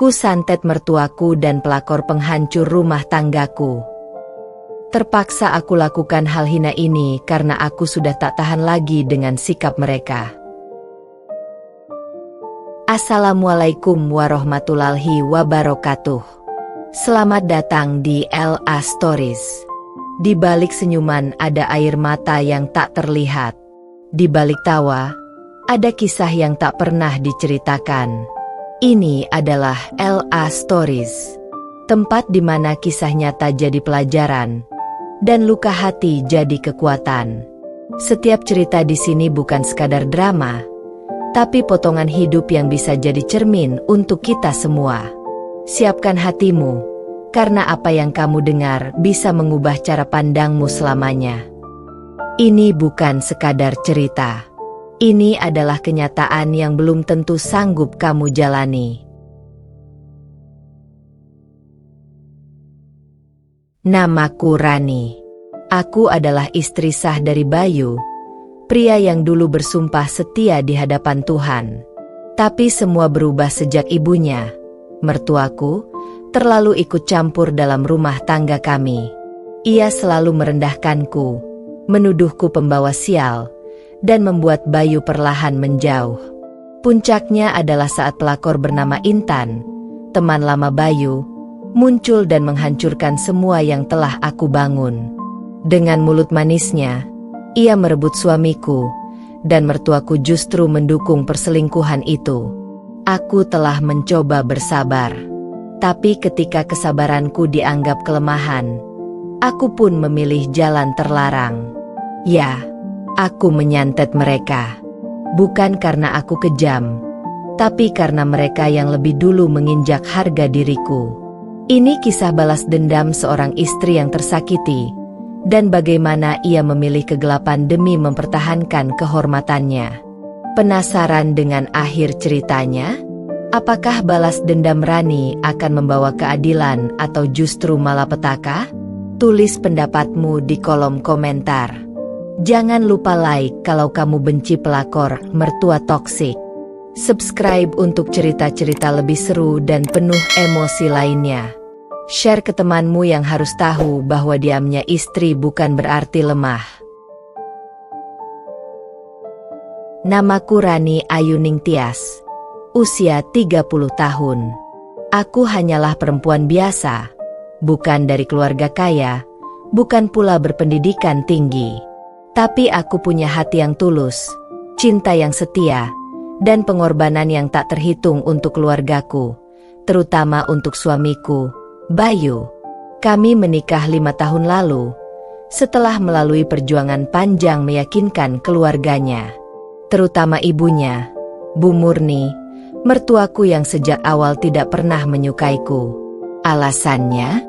Ku santet mertuaku dan pelakor penghancur rumah tanggaku. Terpaksa aku lakukan hal hina ini karena aku sudah tak tahan lagi dengan sikap mereka. Assalamualaikum warahmatullahi wabarakatuh. Selamat datang di LA Stories. Di balik senyuman ada air mata yang tak terlihat. Di balik tawa, ada kisah yang tak pernah diceritakan. Ini adalah LA Stories, tempat di mana kisah nyata jadi pelajaran, dan luka hati jadi kekuatan. Setiap cerita di sini bukan sekadar drama, tapi potongan hidup yang bisa jadi cermin untuk kita semua. Siapkan hatimu, karena apa yang kamu dengar bisa mengubah cara pandangmu selamanya. Ini bukan sekadar cerita. Ini adalah kenyataan yang belum tentu sanggup kamu jalani. Namaku Rani. Aku adalah istri sah dari Bayu, pria yang dulu bersumpah setia di hadapan Tuhan. Tapi semua berubah sejak ibunya, mertuaku, terlalu ikut campur dalam rumah tangga kami. Ia selalu merendahkanku, menuduhku pembawa sial, dan membuat Bayu perlahan menjauh. Puncaknya adalah saat pelakor bernama Intan, teman lama Bayu, muncul dan menghancurkan semua yang telah aku bangun. Dengan mulut manisnya, ia merebut suamiku, dan mertuaku justru mendukung perselingkuhan itu. Aku telah mencoba bersabar, tapi ketika kesabaranku dianggap kelemahan, aku pun memilih jalan terlarang. Ya, aku menyantet mereka, bukan karena aku kejam, tapi karena mereka yang lebih dulu menginjak harga diriku. Ini kisah balas dendam seorang istri yang tersakiti, dan bagaimana ia memilih kegelapan demi mempertahankan kehormatannya. Penasaran dengan akhir ceritanya? Apakah balas dendam Rani akan membawa keadilan atau justru malapetaka? Tulis pendapatmu di kolom komentar. Jangan lupa like kalau kamu benci pelakor mertua toksik. Subscribe untuk cerita-cerita lebih seru dan penuh emosi lainnya. Share ke temanmu yang harus tahu bahwa diamnya istri bukan berarti lemah. Namaku Rani Ayuning Tias. Usia 30 tahun. Aku hanyalah perempuan biasa, bukan dari keluarga kaya, bukan pula berpendidikan tinggi. Tapi aku punya hati yang tulus, cinta yang setia, dan pengorbanan yang tak terhitung untuk keluargaku, terutama untuk suamiku, Bayu. Kami menikah 5 tahun lalu, setelah melalui perjuangan panjang meyakinkan keluarganya, terutama ibunya, Bu Murni, mertuaku yang sejak awal tidak pernah menyukaiku. Alasannya?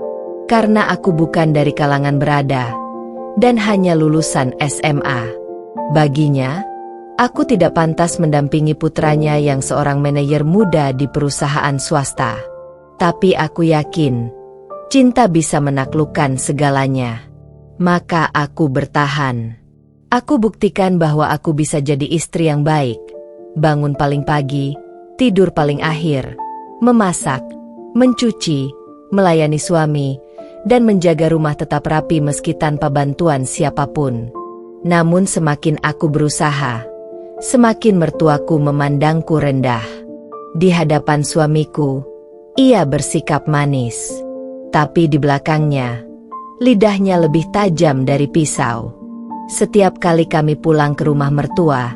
Karena aku bukan dari kalangan berada, dan hanya lulusan SMA. Baginya, aku tidak pantas mendampingi putranya yang seorang manajer muda di perusahaan swasta. Tapi aku yakin, cinta bisa menaklukkan segalanya. Maka aku bertahan. Aku buktikan bahwa aku bisa jadi istri yang baik. Bangun paling pagi, tidur paling akhir, memasak, mencuci, melayani suami, dan menjaga rumah tetap rapi meski tanpa bantuan siapapun. Namun semakin aku berusaha, semakin mertuaku memandangku rendah. Di hadapan suamiku, ia bersikap manis. Tapi di belakangnya, lidahnya lebih tajam dari pisau. Setiap kali kami pulang ke rumah mertua,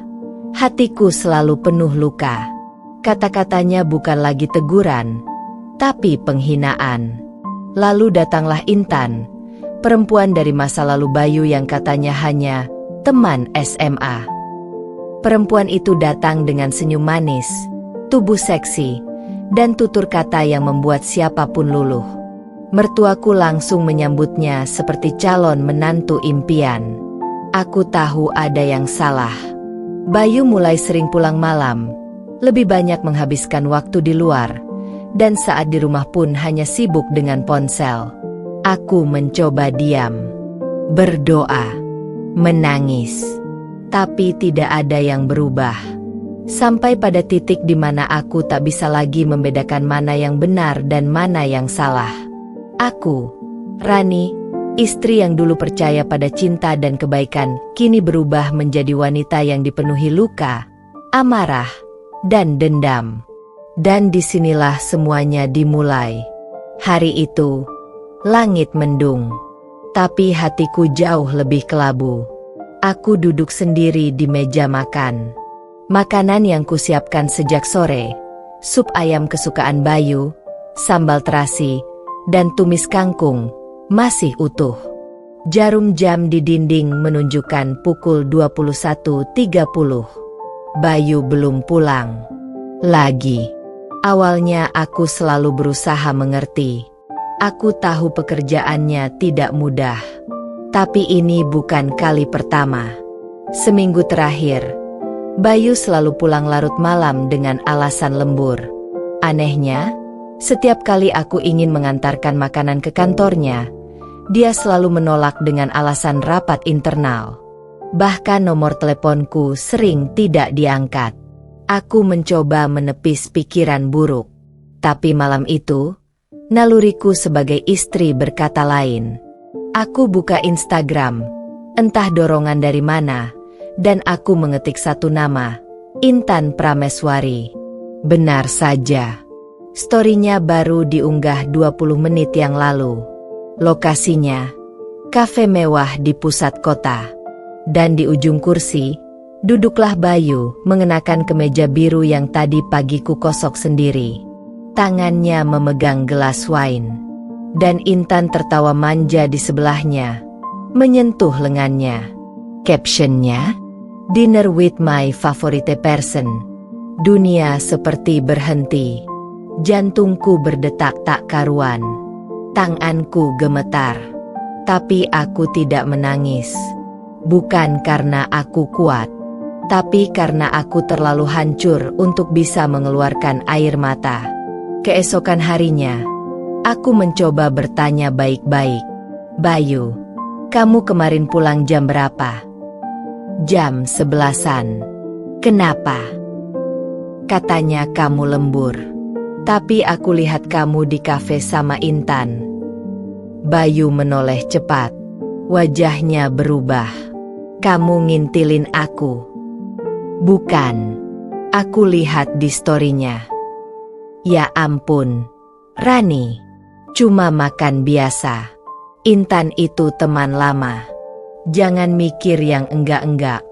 hatiku selalu penuh luka. Kata-katanya bukan lagi teguran, tapi penghinaan. Lalu datanglah Intan, perempuan dari masa lalu Bayu yang katanya hanya teman SMA. Perempuan itu datang dengan senyum manis, tubuh seksi, dan tutur kata yang membuat siapapun luluh. Mertuaku langsung menyambutnya seperti calon menantu impian. Aku tahu ada yang salah. Bayu mulai sering pulang malam, lebih banyak menghabiskan waktu di luar, dan saat di rumah pun hanya sibuk dengan ponsel. Aku mencoba diam, berdoa, menangis, tapi tidak ada yang berubah. Sampai pada titik di mana aku tak bisa lagi membedakan mana yang benar dan mana yang salah. Aku, Rani, istri yang dulu percaya pada cinta dan kebaikan, kini berubah menjadi wanita yang dipenuhi luka, amarah, dan dendam. Dan disinilah semuanya dimulai. Hari itu, langit mendung, tapi hatiku jauh lebih kelabu. Aku duduk sendiri di meja makan. Makanan yang kusiapkan sejak sore, sup ayam kesukaan Bayu, sambal terasi, dan tumis kangkung, masih utuh. Jarum jam di dinding menunjukkan pukul 21.30. Bayu belum pulang lagi. Awalnya aku selalu berusaha mengerti. Aku tahu pekerjaannya tidak mudah. Tapi ini bukan kali pertama. Seminggu terakhir, Bayu selalu pulang larut malam dengan alasan lembur. Anehnya, setiap kali aku ingin mengantarkan makanan ke kantornya, dia selalu menolak dengan alasan rapat internal. Bahkan nomor teleponku sering tidak diangkat. Aku mencoba menepis pikiran buruk. Tapi malam itu, naluriku sebagai istri berkata lain. Aku buka Instagram, entah dorongan dari mana, dan aku mengetik satu nama, Intan Prameswari. Benar saja. Story-nya baru diunggah 20 menit yang lalu. Lokasinya, kafe mewah di pusat kota. Dan di ujung kursi, duduklah Bayu mengenakan kemeja biru yang tadi pagi ku kosok sendiri. Tangannya memegang gelas wine. Dan Intan tertawa manja di sebelahnya, menyentuh lengannya. Captionnya, "Dinner with my favorite person." Dunia seperti berhenti. Jantungku berdetak tak karuan. Tanganku gemetar. Tapi aku tidak menangis. Bukan karena aku kuat, tapi karena aku terlalu hancur untuk bisa mengeluarkan air mata. Keesokan harinya, aku mencoba bertanya baik-baik. "Bayu, kamu kemarin pulang jam berapa?" "Jam 11-an. Kenapa?" "Katanya kamu lembur. Tapi aku lihat kamu di kafe sama Intan." Bayu menoleh cepat. Wajahnya berubah. "Kamu ngintilin aku?" "Bukan. Aku lihat di story-nya." "Ya ampun, Rani. Cuma makan biasa. Intan itu teman lama. Jangan mikir yang enggak-enggak.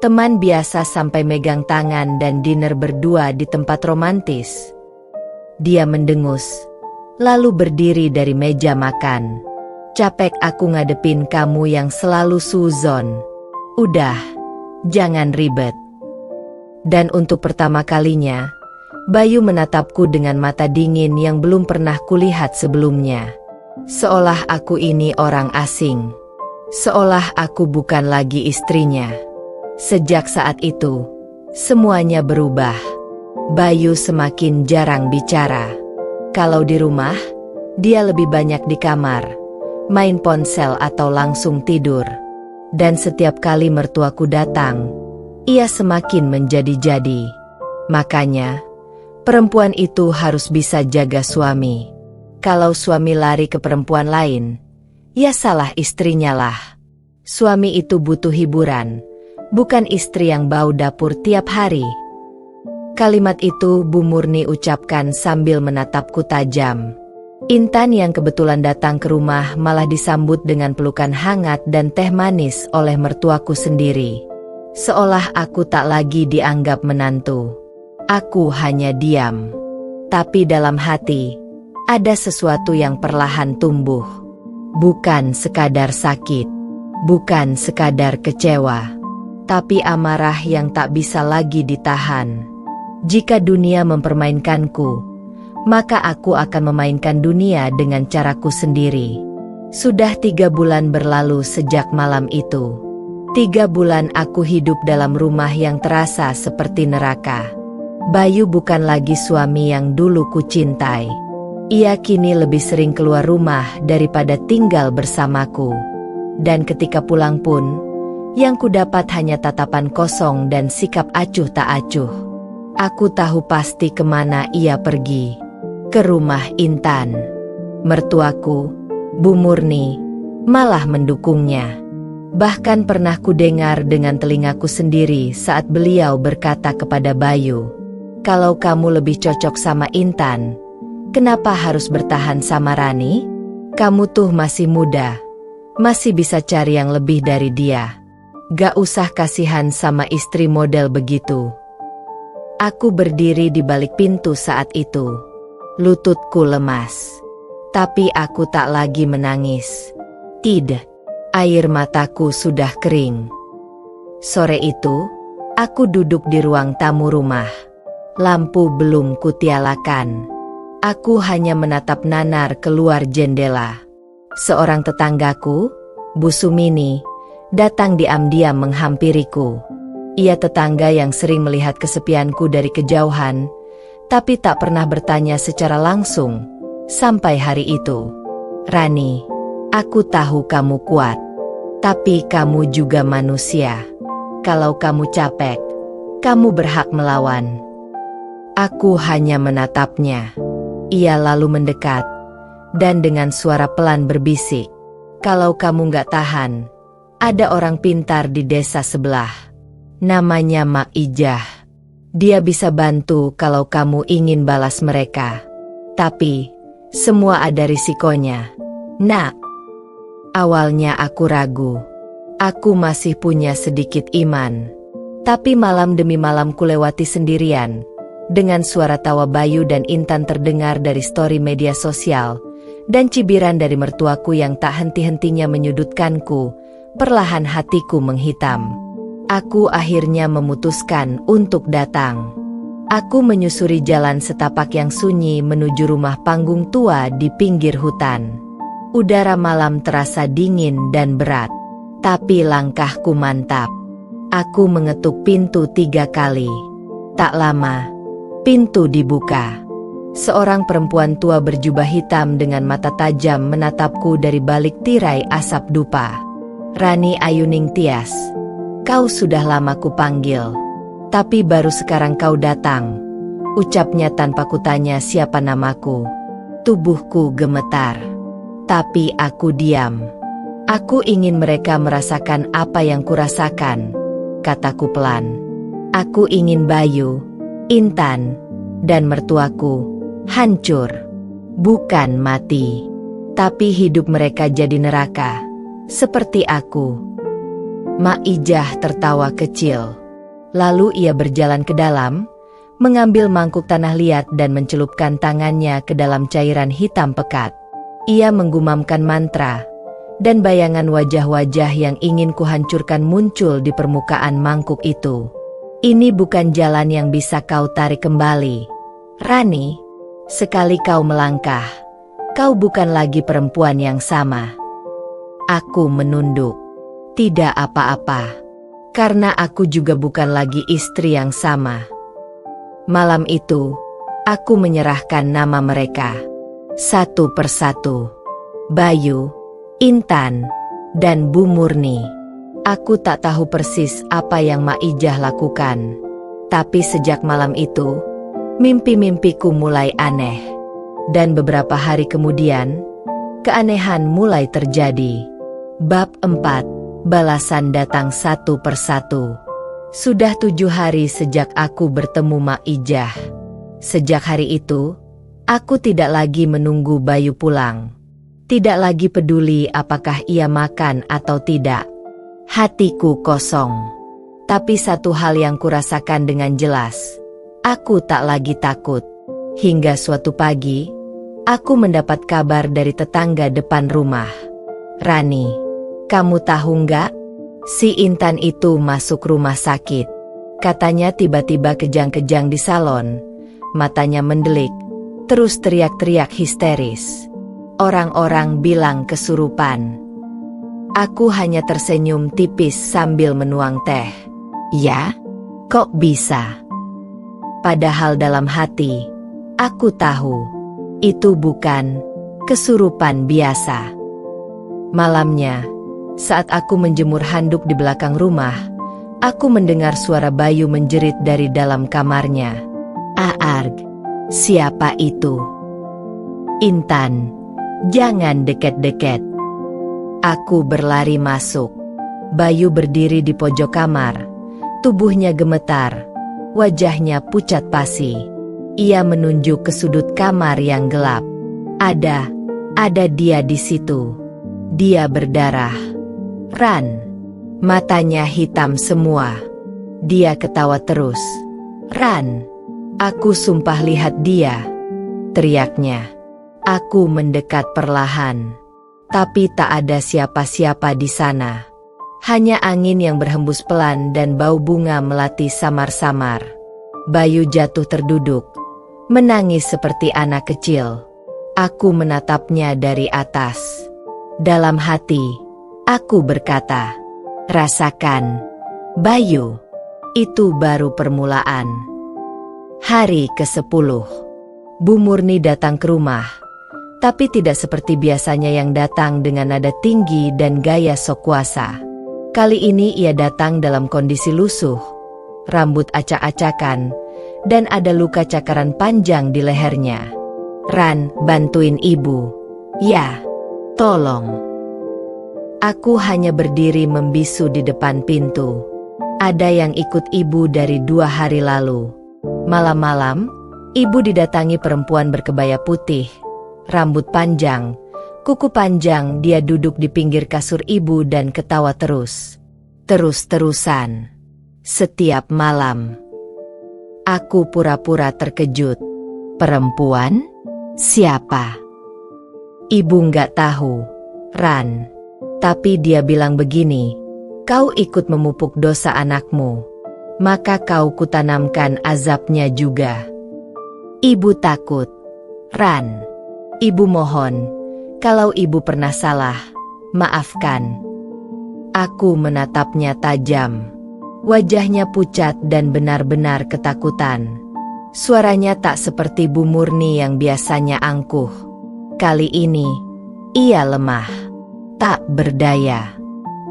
Teman biasa sampai megang tangan dan dinner berdua di tempat romantis." Dia mendengus, lalu berdiri dari meja makan. "Capek aku ngadepin kamu yang selalu suzon. Udah, jangan ribet." Dan untuk pertama kalinya, Bayu menatapku dengan mata dingin yang belum pernah kulihat sebelumnya. Seolah aku ini orang asing. Seolah aku bukan lagi istrinya. Sejak saat itu, semuanya berubah. Bayu semakin jarang bicara. Kalau di rumah, dia lebih banyak di kamar, main ponsel atau langsung tidur. Dan setiap kali mertuaku datang, ia semakin menjadi-jadi. Makanya, perempuan itu harus bisa jaga suami. Kalau suami lari ke perempuan lain, ya salah istrinya lah. Suami itu butuh hiburan, bukan istri yang bau dapur tiap hari. Kalimat itu Bu Murni ucapkan sambil menatapku tajam. Intan yang kebetulan datang ke rumah malah disambut dengan pelukan hangat dan teh manis oleh mertuaku sendiri. Seolah aku tak lagi dianggap menantu. Aku hanya diam. Tapi dalam hati, ada sesuatu yang perlahan tumbuh. Bukan sekadar sakit, bukan sekadar kecewa, tapi amarah yang tak bisa lagi ditahan. Jika dunia mempermainkanku, maka aku akan memainkan dunia dengan caraku sendiri. Sudah 3 bulan berlalu sejak malam itu. 3 bulan aku hidup dalam rumah yang terasa seperti neraka. Bayu bukan lagi suami yang dulu ku cintai. Ia kini lebih sering keluar rumah daripada tinggal bersamaku. Dan ketika pulang pun, Yang kudapat hanya tatapan kosong dan sikap acuh tak acuh. Aku tahu pasti kemana ia pergi. Ke rumah Intan. Mertuaku, Bu Murni, malah mendukungnya. Bahkan pernah kudengar dengan telingaku sendiri saat beliau berkata kepada Bayu, "Kalau kamu lebih cocok sama Intan, kenapa harus bertahan sama Rani? Kamu tuh masih muda, masih bisa cari yang lebih dari dia. Gak usah kasihan sama istri model begitu." Aku berdiri di balik pintu saat itu. Lututku lemas. Tapi aku tak lagi menangis. Tidak, air mataku sudah kering. Sore itu, aku duduk di ruang tamu rumah. Lampu belum kutialakan. Aku hanya menatap nanar keluar jendela. Seorang tetanggaku, Bu Sumini, datang diam-diam menghampiriku. Ia tetangga yang sering melihat kesepianku dari kejauhan, tapi tak pernah bertanya secara langsung, sampai hari itu. "Rani, aku tahu kamu kuat, tapi kamu juga manusia. Kalau kamu capek, kamu berhak melawan." Aku hanya menatapnya. Ia lalu mendekat, dan dengan suara pelan berbisik, "Kalau kamu gak tahan, ada orang pintar di desa sebelah. Namanya Mak Ijah. Dia bisa bantu kalau kamu ingin balas mereka. Tapi, semua ada risikonya, Nak." Awalnya aku ragu. Aku masih punya sedikit iman. Tapi malam demi malam kulewati sendirian. Dengan suara tawa Bayu dan Intan terdengar dari story media sosial, dan cibiran dari mertuaku yang tak henti-hentinya menyudutkanku, perlahan hatiku menghitam. Aku akhirnya memutuskan untuk datang. Aku menyusuri jalan setapak yang sunyi menuju rumah panggung tua di pinggir hutan. Udara malam terasa dingin dan berat. Tapi langkahku mantap. Aku mengetuk pintu 3 kali. Tak lama, pintu dibuka. Seorang perempuan tua berjubah hitam dengan mata tajam menatapku dari balik tirai asap dupa. "Rani Ayuning Tias, kau sudah lama kupanggil, tapi baru sekarang kau datang," ucapnya tanpa kutanya siapa namaku. Tubuhku gemetar. Tapi aku diam. "Aku ingin mereka merasakan apa yang kurasakan," kataku pelan. "Aku ingin Bayu, Intan, dan mertuaku hancur. Bukan mati, tapi hidup mereka jadi neraka, seperti aku." Mak Ijah tertawa kecil. Lalu ia berjalan ke dalam, mengambil mangkuk tanah liat dan mencelupkan tangannya ke dalam cairan hitam pekat. Ia menggumamkan mantra, dan bayangan wajah-wajah yang ingin kuhancurkan muncul di permukaan mangkuk itu. "Ini bukan jalan yang bisa kau tarik kembali, Rani. Sekali kau melangkah, kau bukan lagi perempuan yang sama." Aku menunduk. Tidak apa-apa, karena aku juga bukan lagi istri yang sama. Malam itu, aku menyerahkan nama mereka, satu persatu. Bayu, Intan, dan Bu Murni. Aku tak tahu persis apa yang Mak Ijah lakukan. Tapi sejak malam itu, mimpi-mimpiku mulai aneh. Dan beberapa hari kemudian, keanehan mulai terjadi. Bab 4. Balasan datang satu persatu. Sudah 7 hari sejak aku bertemu Mak Ijah. Sejak hari itu, aku tidak lagi menunggu Bayu pulang. Tidak lagi peduli apakah ia makan atau tidak. Hatiku kosong. Tapi satu hal yang kurasakan dengan jelas. Aku tak lagi takut. Hingga suatu pagi, aku mendapat kabar dari tetangga depan rumah. "Rani, kamu tahu nggak? Si Intan itu masuk rumah sakit." Katanya tiba-tiba kejang-kejang di salon. Matanya mendelik, terus teriak-teriak histeris. Orang-orang bilang kesurupan. Aku hanya tersenyum tipis sambil menuang teh. Ya, kok bisa? Padahal dalam hati, aku tahu, itu bukan kesurupan biasa. Malamnya, Saat aku menjemur handuk di belakang rumah, aku mendengar suara Bayu menjerit dari dalam kamarnya. "Aarg, siapa itu?" "Intan, jangan deket-deket." Aku berlari masuk. Bayu berdiri di pojok kamar. Tubuhnya gemetar, wajahnya pucat pasi. Ia menunjuk ke sudut kamar yang gelap. Ada dia di situ. Dia berdarah. "Ran." Matanya hitam semua. Dia ketawa terus. "Ran, aku sumpah lihat dia," teriaknya. Aku mendekat perlahan. Tapi tak ada siapa-siapa di sana. Hanya angin yang berhembus pelan dan bau bunga melati samar-samar. Bayu jatuh terduduk, menangis seperti anak kecil. Aku menatapnya dari atas. Dalam hati, aku berkata, "Rasakan, Bayu, itu baru permulaan." Hari ke-10. Bu Murni datang ke rumah, tapi tidak seperti biasanya yang datang dengan nada tinggi dan gaya sok kuasa. Kali ini ia datang dalam kondisi lusuh, rambut acak-acakan, dan ada luka cakaran panjang di lehernya. "Ran, bantuin ibu." "Ya, tolong." Aku hanya berdiri membisu di depan pintu. Ada yang ikut ibu dari 2 hari lalu. Malam-malam, ibu didatangi perempuan berkebaya putih, rambut panjang, kuku panjang. Dia duduk di pinggir kasur ibu dan ketawa terus-terusan. Setiap malam. Aku pura-pura terkejut. "Perempuan? Siapa?" "Ibu nggak tahu, Ran. Tapi dia bilang begini, kau ikut memupuk dosa anakmu, maka kau kutanamkan azabnya juga." "Ibu takut, Ran. Ibu mohon, kalau ibu pernah salah, maafkan." Aku menatapnya tajam. Wajahnya pucat dan benar-benar ketakutan. Suaranya tak seperti Bu Murni yang biasanya angkuh. Kali ini, ia lemah, tak berdaya.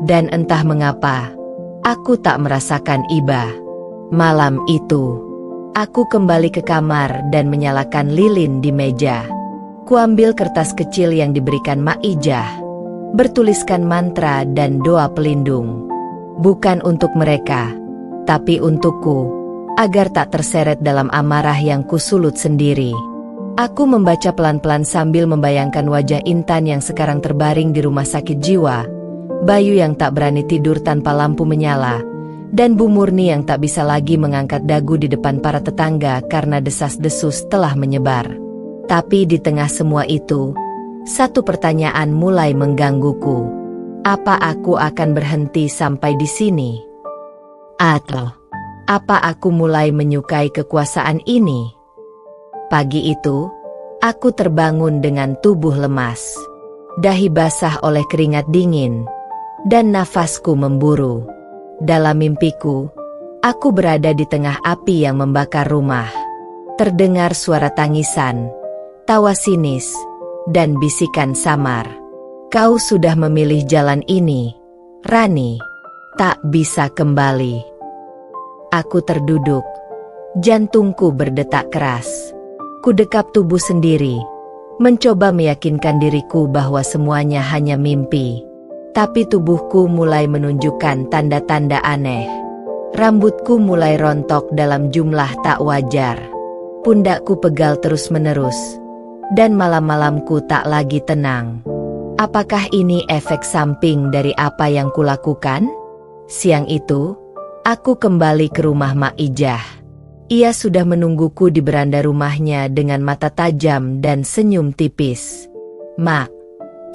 Dan entah mengapa, aku tak merasakan iba. Malam itu, aku kembali ke kamar dan menyalakan lilin di meja. Kuambil kertas kecil yang diberikan Mak Ijah, bertuliskan mantra dan doa pelindung. Bukan untuk mereka, tapi untukku, agar tak terseret dalam amarah yang kusulut sendiri. Aku membaca pelan-pelan sambil membayangkan wajah Intan yang sekarang terbaring di rumah sakit jiwa, Bayu yang tak berani tidur tanpa lampu menyala, dan Bu Murni yang tak bisa lagi mengangkat dagu di depan para tetangga karena desas-desus telah menyebar. Tapi di tengah semua itu, satu pertanyaan mulai menggangguku. Apa aku akan berhenti sampai di sini? Atau apa aku mulai menyukai kekuasaan ini? Pagi itu, aku terbangun dengan tubuh lemas, dahi basah oleh keringat dingin, dan nafasku memburu. Dalam mimpiku, aku berada di tengah api yang membakar rumah. Terdengar suara tangisan, tawa sinis, dan bisikan samar. "Kau sudah memilih jalan ini, Rani. Tak bisa kembali." Aku terduduk, jantungku berdetak keras. Kudekap tubuh sendiri, mencoba meyakinkan diriku bahwa semuanya hanya mimpi. Tapi tubuhku mulai menunjukkan tanda-tanda aneh. Rambutku mulai rontok dalam jumlah tak wajar. Pundakku pegal terus-menerus, dan malam-malamku tak lagi tenang. Apakah ini efek samping dari apa yang kulakukan? Siang itu, aku kembali ke rumah Mak Ijah. Ia sudah menungguku di beranda rumahnya dengan mata tajam dan senyum tipis. "Mak,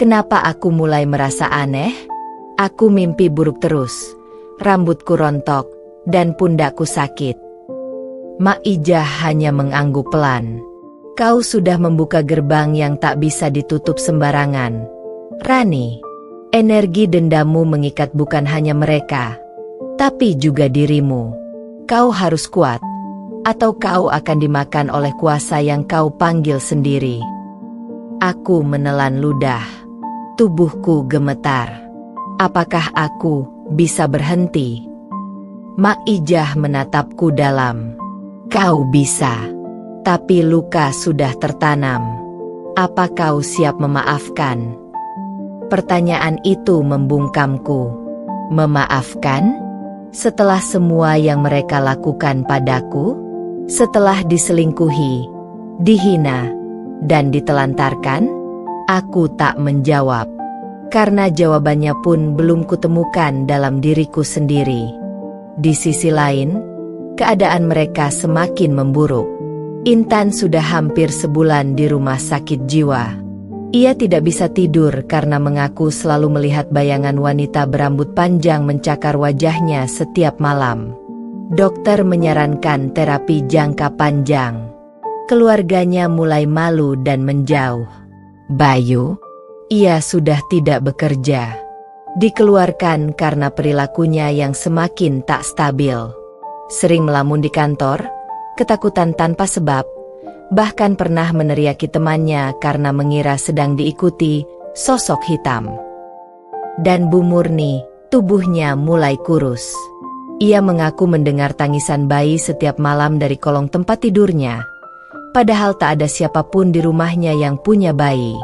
kenapa aku mulai merasa aneh? Aku mimpi buruk terus, rambutku rontok, dan pundakku sakit." Mak Ijah hanya mengangguk pelan. "Kau sudah membuka gerbang yang tak bisa ditutup sembarangan, Rani. Energi dendammu mengikat bukan hanya mereka, tapi juga dirimu. Kau harus kuat, atau kau akan dimakan oleh kuasa yang kau panggil sendiri." Aku menelan ludah. Tubuhku gemetar. Apakah aku bisa berhenti? Mak Ijah menatapku dalam. Kau bisa. Tapi luka sudah tertanam. Apa kau siap memaafkan? Pertanyaan itu membungkamku. Memaafkan? Setelah semua yang mereka lakukan padaku? Setelah diselingkuhi, dihina, dan ditelantarkan? Aku tak menjawab. Karena jawabannya pun belum kutemukan dalam diriku sendiri. Di sisi lain, keadaan mereka semakin memburuk. Intan sudah hampir sebulan di rumah sakit jiwa. Ia tidak bisa tidur karena mengaku selalu melihat bayangan wanita berambut panjang mencakar wajahnya setiap malam. Dokter menyarankan terapi jangka panjang. Keluarganya mulai malu dan menjauh. Bayu, ia sudah tidak bekerja. Dikeluarkan karena perilakunya yang semakin tak stabil. Sering melamun di kantor, ketakutan tanpa sebab, bahkan pernah meneriaki temannya karena mengira sedang diikuti sosok hitam. Dan Bu Murni, tubuhnya mulai kurus. Ia mengaku mendengar tangisan bayi setiap malam dari kolong tempat tidurnya. Padahal tak ada siapapun di rumahnya yang punya bayi.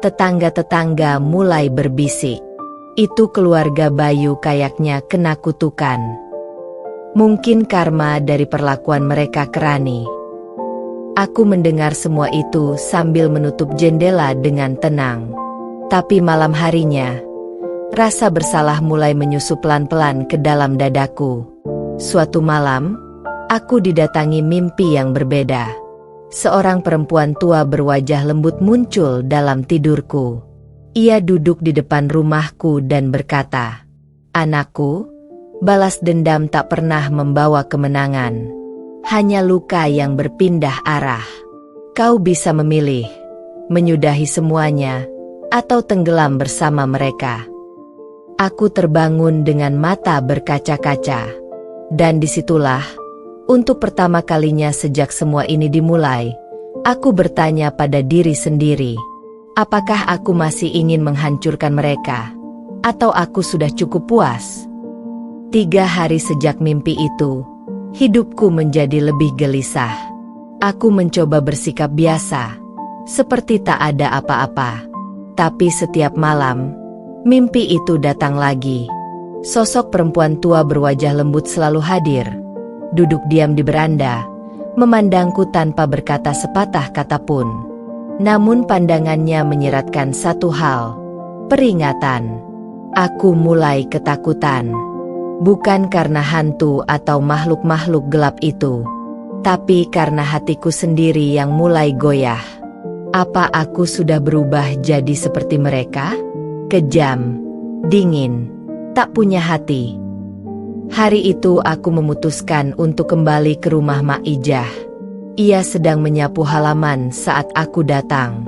Tetangga-tetangga mulai berbisik. Itu keluarga Bayu kayaknya kena kutukan. Mungkin karma dari perlakuan mereka ke Rani. Aku mendengar semua itu sambil menutup jendela dengan tenang. Tapi malam harinya, rasa bersalah mulai menyusup pelan-pelan ke dalam dadaku. Suatu malam, aku didatangi mimpi yang berbeda. Seorang perempuan tua berwajah lembut muncul dalam tidurku. Ia duduk di depan rumahku dan berkata, "Anakku, balas dendam tak pernah membawa kemenangan. Hanya luka yang berpindah arah. Kau bisa memilih, menyudahi semuanya, atau tenggelam bersama mereka." Aku terbangun dengan mata berkaca-kaca. Dan disitulah, untuk pertama kalinya sejak semua ini dimulai, aku bertanya pada diri sendiri. Apakah aku masih ingin menghancurkan mereka? Atau aku sudah cukup puas? 3 hari sejak mimpi itu, hidupku menjadi lebih gelisah. Aku mencoba bersikap biasa, seperti tak ada apa-apa. Tapi setiap malam, mimpi itu datang lagi. Sosok perempuan tua berwajah lembut selalu hadir. Duduk diam di beranda, memandangku tanpa berkata sepatah kata pun. Namun pandangannya menyeratkan satu hal, peringatan. Aku mulai ketakutan. Bukan karena hantu atau makhluk-makhluk gelap itu, tapi karena hatiku sendiri yang mulai goyah. Apa aku sudah berubah jadi seperti mereka? Kejam, dingin, tak punya hati. Hari itu aku memutuskan untuk kembali ke rumah Mak Ijah. Ia sedang menyapu halaman saat aku datang.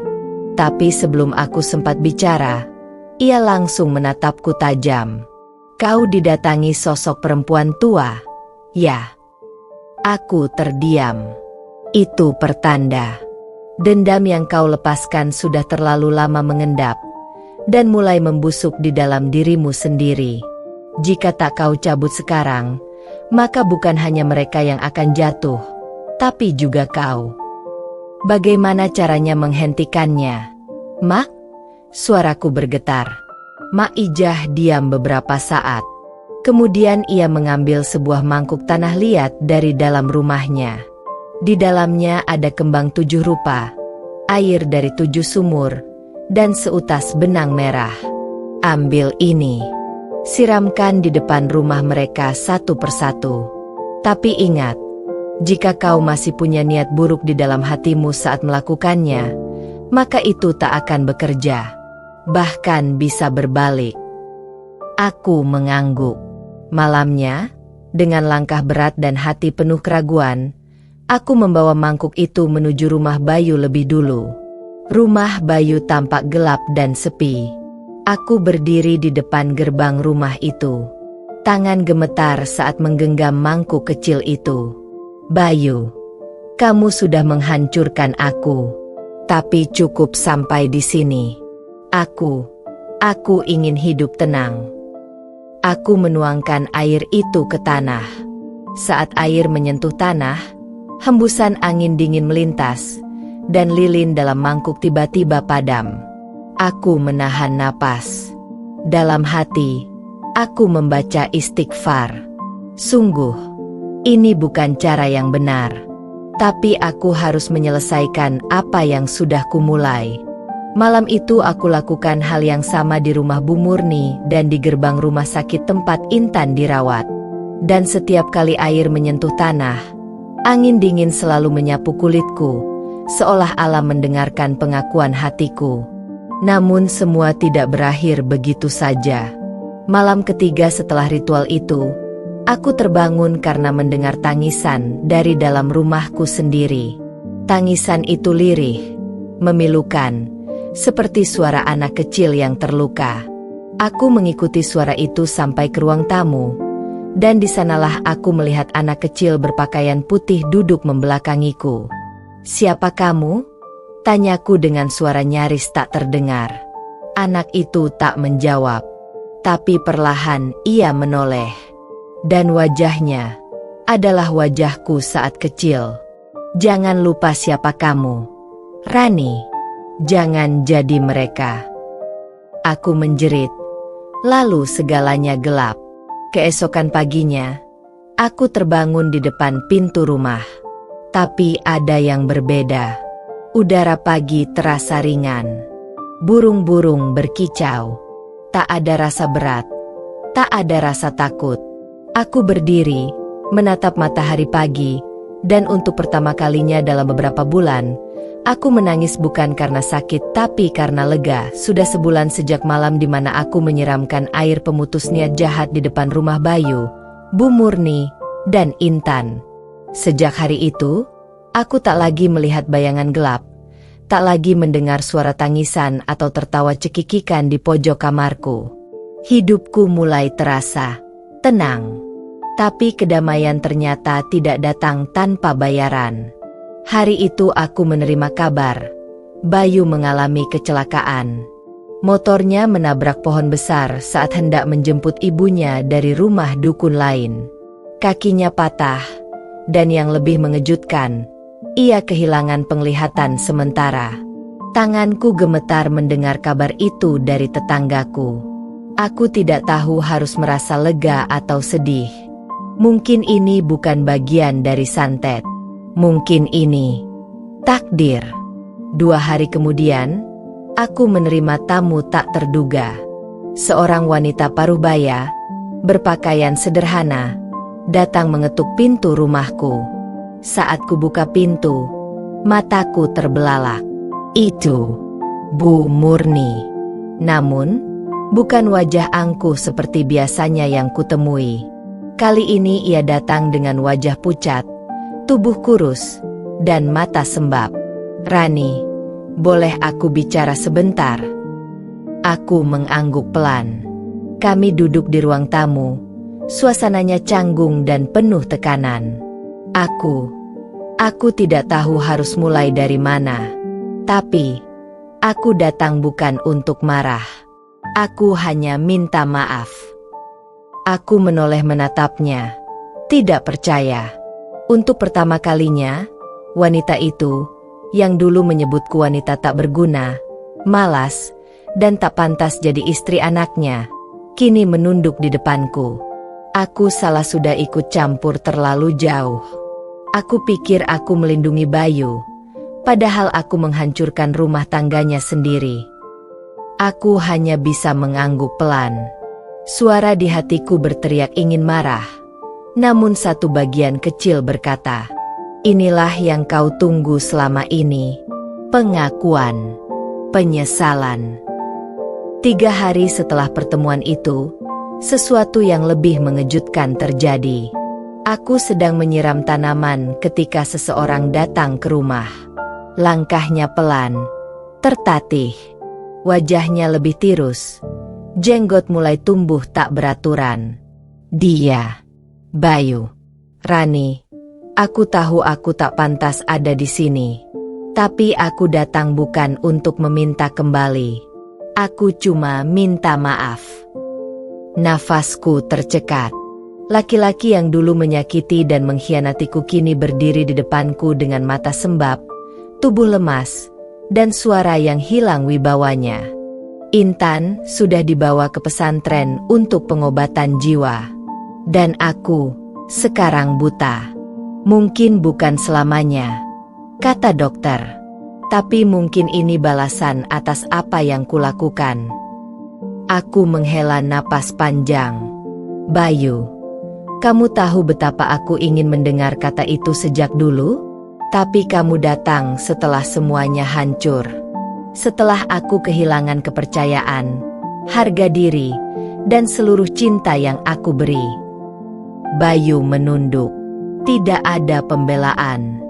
Tapi sebelum aku sempat bicara, ia langsung menatapku tajam. "Kau didatangi sosok perempuan tua?" "Ya." Aku terdiam. Itu pertanda. Dendam yang kau lepaskan sudah terlalu lama mengendap, dan mulai membusuk di dalam dirimu sendiri. Jika tak kau cabut sekarang, maka bukan hanya mereka yang akan jatuh, tapi juga kau. Bagaimana caranya menghentikannya? "Mak?" Suaraku bergetar. Mak Ijah diam beberapa saat. Kemudian ia mengambil sebuah mangkuk tanah liat dari dalam rumahnya. Di dalamnya ada kembang 7 rupa, air dari 7 sumur, dan seutas benang merah. "Ambil ini. Siramkan di depan rumah mereka satu persatu. Tapi ingat, jika kau masih punya niat buruk di dalam hatimu saat melakukannya, maka itu tak akan bekerja. Bahkan bisa berbalik." Aku mengangguk. Malamnya, dengan langkah berat dan hati penuh keraguan, aku membawa mangkuk itu menuju rumah Bayu lebih dulu. Rumah Bayu tampak gelap dan sepi. Aku berdiri di depan gerbang rumah itu. Tangan gemetar saat menggenggam mangkuk kecil itu. "Bayu, kamu sudah menghancurkan aku. Tapi cukup sampai di sini. Aku ingin hidup tenang. Aku menuangkan air itu ke tanah. Saat air menyentuh tanah, hembusan angin dingin melintas, dan lilin dalam mangkuk tiba-tiba padam. Aku menahan napas. Dalam hati, aku membaca istighfar. Sungguh, ini bukan cara yang benar. Tapi aku harus menyelesaikan apa yang sudah kumulai. Malam itu aku lakukan hal yang sama di rumah Bu Murni dan di gerbang rumah sakit tempat Intan dirawat. Dan setiap kali air menyentuh tanah, angin dingin selalu menyapu kulitku, seolah alam mendengarkan pengakuan hatiku. Namun semua tidak berakhir begitu saja. Malam ketiga setelah ritual itu, aku terbangun karena mendengar tangisan dari dalam rumahku sendiri. Tangisan itu lirih, memilukan, seperti suara anak kecil yang terluka. Aku mengikuti suara itu sampai ke ruang tamu, dan di sanalah aku melihat anak kecil berpakaian putih duduk membelakangiku. "Siapa kamu?" tanyaku dengan suara nyaris tak terdengar. Anak itu tak menjawab, tapi perlahan ia menoleh. Dan wajahnya adalah wajahku saat kecil. "Jangan lupa siapa kamu, Rani. Jangan jadi mereka." Aku menjerit, lalu segalanya gelap. Keesokan paginya, aku terbangun di depan pintu rumah. Tapi ada yang berbeda. Udara pagi terasa ringan. Burung-burung berkicau. Tak ada rasa berat, tak ada rasa takut. Aku berdiri, menatap matahari pagi, dan untuk pertama kalinya dalam beberapa bulan, aku menangis bukan karena sakit tapi karena lega. Sudah sebulan sejak malam di mana aku menyiramkan air pemutus niat jahat di depan rumah Bayu, Bu Murni, dan Intan. Sejak hari itu, aku tak lagi melihat bayangan gelap, tak lagi mendengar suara tangisan atau tertawa cekikikan di pojok kamarku. Hidupku mulai terasa tenang. Tapi kedamaian ternyata tidak datang tanpa bayaran. Hari itu aku menerima kabar, Bayu mengalami kecelakaan. Motornya menabrak pohon besar saat hendak menjemput ibunya dari rumah dukun lain. Kakinya patah, dan yang lebih mengejutkan, ia kehilangan penglihatan sementara. Tanganku gemetar mendengar kabar itu dari tetanggaku. Aku tidak tahu harus merasa lega atau sedih. Mungkin ini bukan bagian dari santet. Mungkin ini takdir. 2 hari kemudian, aku menerima tamu tak terduga. Seorang wanita paruh baya, berpakaian sederhana, datang mengetuk pintu rumahku. Saat kubuka pintu, mataku terbelalak. Itu Bu Murni. Namun, bukan wajah angkuh seperti biasanya yang kutemui. Kali ini ia datang dengan wajah pucat, tubuh kurus, dan mata sembab. "Rani, boleh aku bicara sebentar?" Aku mengangguk pelan. Kami duduk di ruang tamu, suasananya canggung dan penuh tekanan. Aku tidak tahu harus mulai dari mana. Tapi, aku datang bukan untuk marah. Aku hanya minta maaf. Aku menoleh menatapnya, tidak percaya. Untuk pertama kalinya, wanita itu, yang dulu menyebutku wanita tak berguna, malas, dan tak pantas jadi istri anaknya, kini menunduk di depanku. Aku salah sudah ikut campur terlalu jauh. Aku pikir aku melindungi Bayu, padahal aku menghancurkan rumah tangganya sendiri. Aku hanya bisa mengangguk pelan. Suara di hatiku berteriak ingin marah. Namun satu bagian kecil berkata, "Inilah yang kau tunggu selama ini." Pengakuan, penyesalan. 3 hari setelah pertemuan itu, sesuatu yang lebih mengejutkan terjadi. Aku sedang menyiram tanaman ketika seseorang datang ke rumah. Langkahnya pelan, tertatih. Wajahnya lebih tirus. Jenggot mulai tumbuh tak beraturan. Dia, Bayu. "Rani, aku tahu aku tak pantas ada di sini. Tapi aku datang bukan untuk meminta kembali. Aku cuma minta maaf." Nafasku tercekat. Laki-laki yang dulu menyakiti dan mengkhianatiku kini berdiri di depanku dengan mata sembab, tubuh lemas, dan suara yang hilang wibawanya. Intan sudah dibawa ke pesantren untuk pengobatan jiwa. Dan aku sekarang buta. Mungkin bukan selamanya, kata dokter. Tapi mungkin ini balasan atas apa yang kulakukan. Aku menghela napas panjang. Bayu, kamu tahu betapa aku ingin mendengar kata itu sejak dulu? Tapi kamu datang setelah semuanya hancur. Setelah aku kehilangan kepercayaan, harga diri, dan seluruh cinta yang aku beri. Bayu menunduk. Tidak ada pembelaan.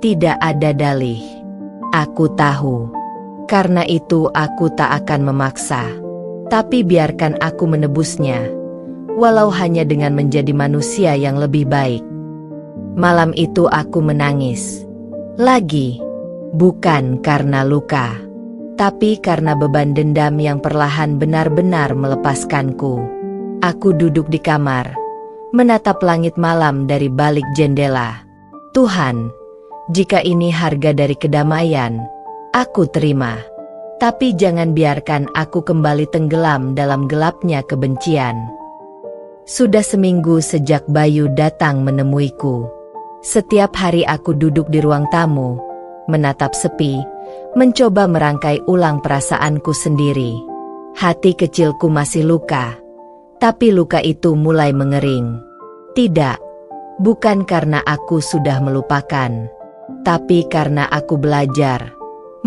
Tidak ada dalih. Aku tahu. Karena itu aku tak akan memaksa. Tapi biarkan aku menebusnya. Walau hanya dengan menjadi manusia yang lebih baik. Malam itu aku menangis. Lagi. Bukan karena luka. Tapi karena beban dendam yang perlahan benar-benar melepaskanku. Aku duduk di kamar. Menatap langit malam dari balik jendela. Tuhan, jika ini harga dari kedamaian, aku terima. Tapi jangan biarkan aku kembali tenggelam dalam gelapnya kebencian. Sudah seminggu sejak Bayu datang menemuiku. Setiap hari aku duduk di ruang tamu, menatap sepi, mencoba merangkai ulang perasaanku sendiri. Hati kecilku masih luka, tapi luka itu mulai mengering. Tidak, bukan karena aku sudah melupakan, tapi karena aku belajar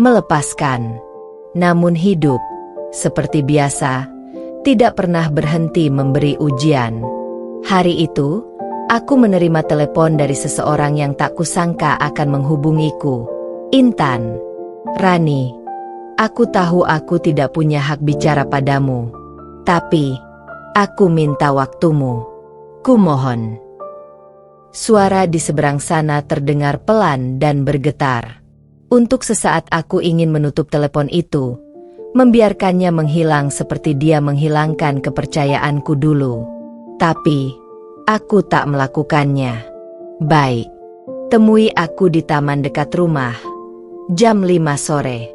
melepaskan. Namun hidup, seperti biasa, tidak pernah berhenti memberi ujian. Hari itu, aku menerima telepon dari seseorang yang tak kusangka akan menghubungiku. Intan. Rani, aku tahu aku tidak punya hak bicara padamu. Tapi, aku minta waktumu. Kumohon. Suara di seberang sana terdengar pelan dan bergetar. Untuk sesaat aku ingin menutup telepon itu, membiarkannya menghilang seperti dia menghilangkan kepercayaanku dulu. Tapi, aku tak melakukannya. Baik, temui aku di taman dekat rumah. Jam 5 sore.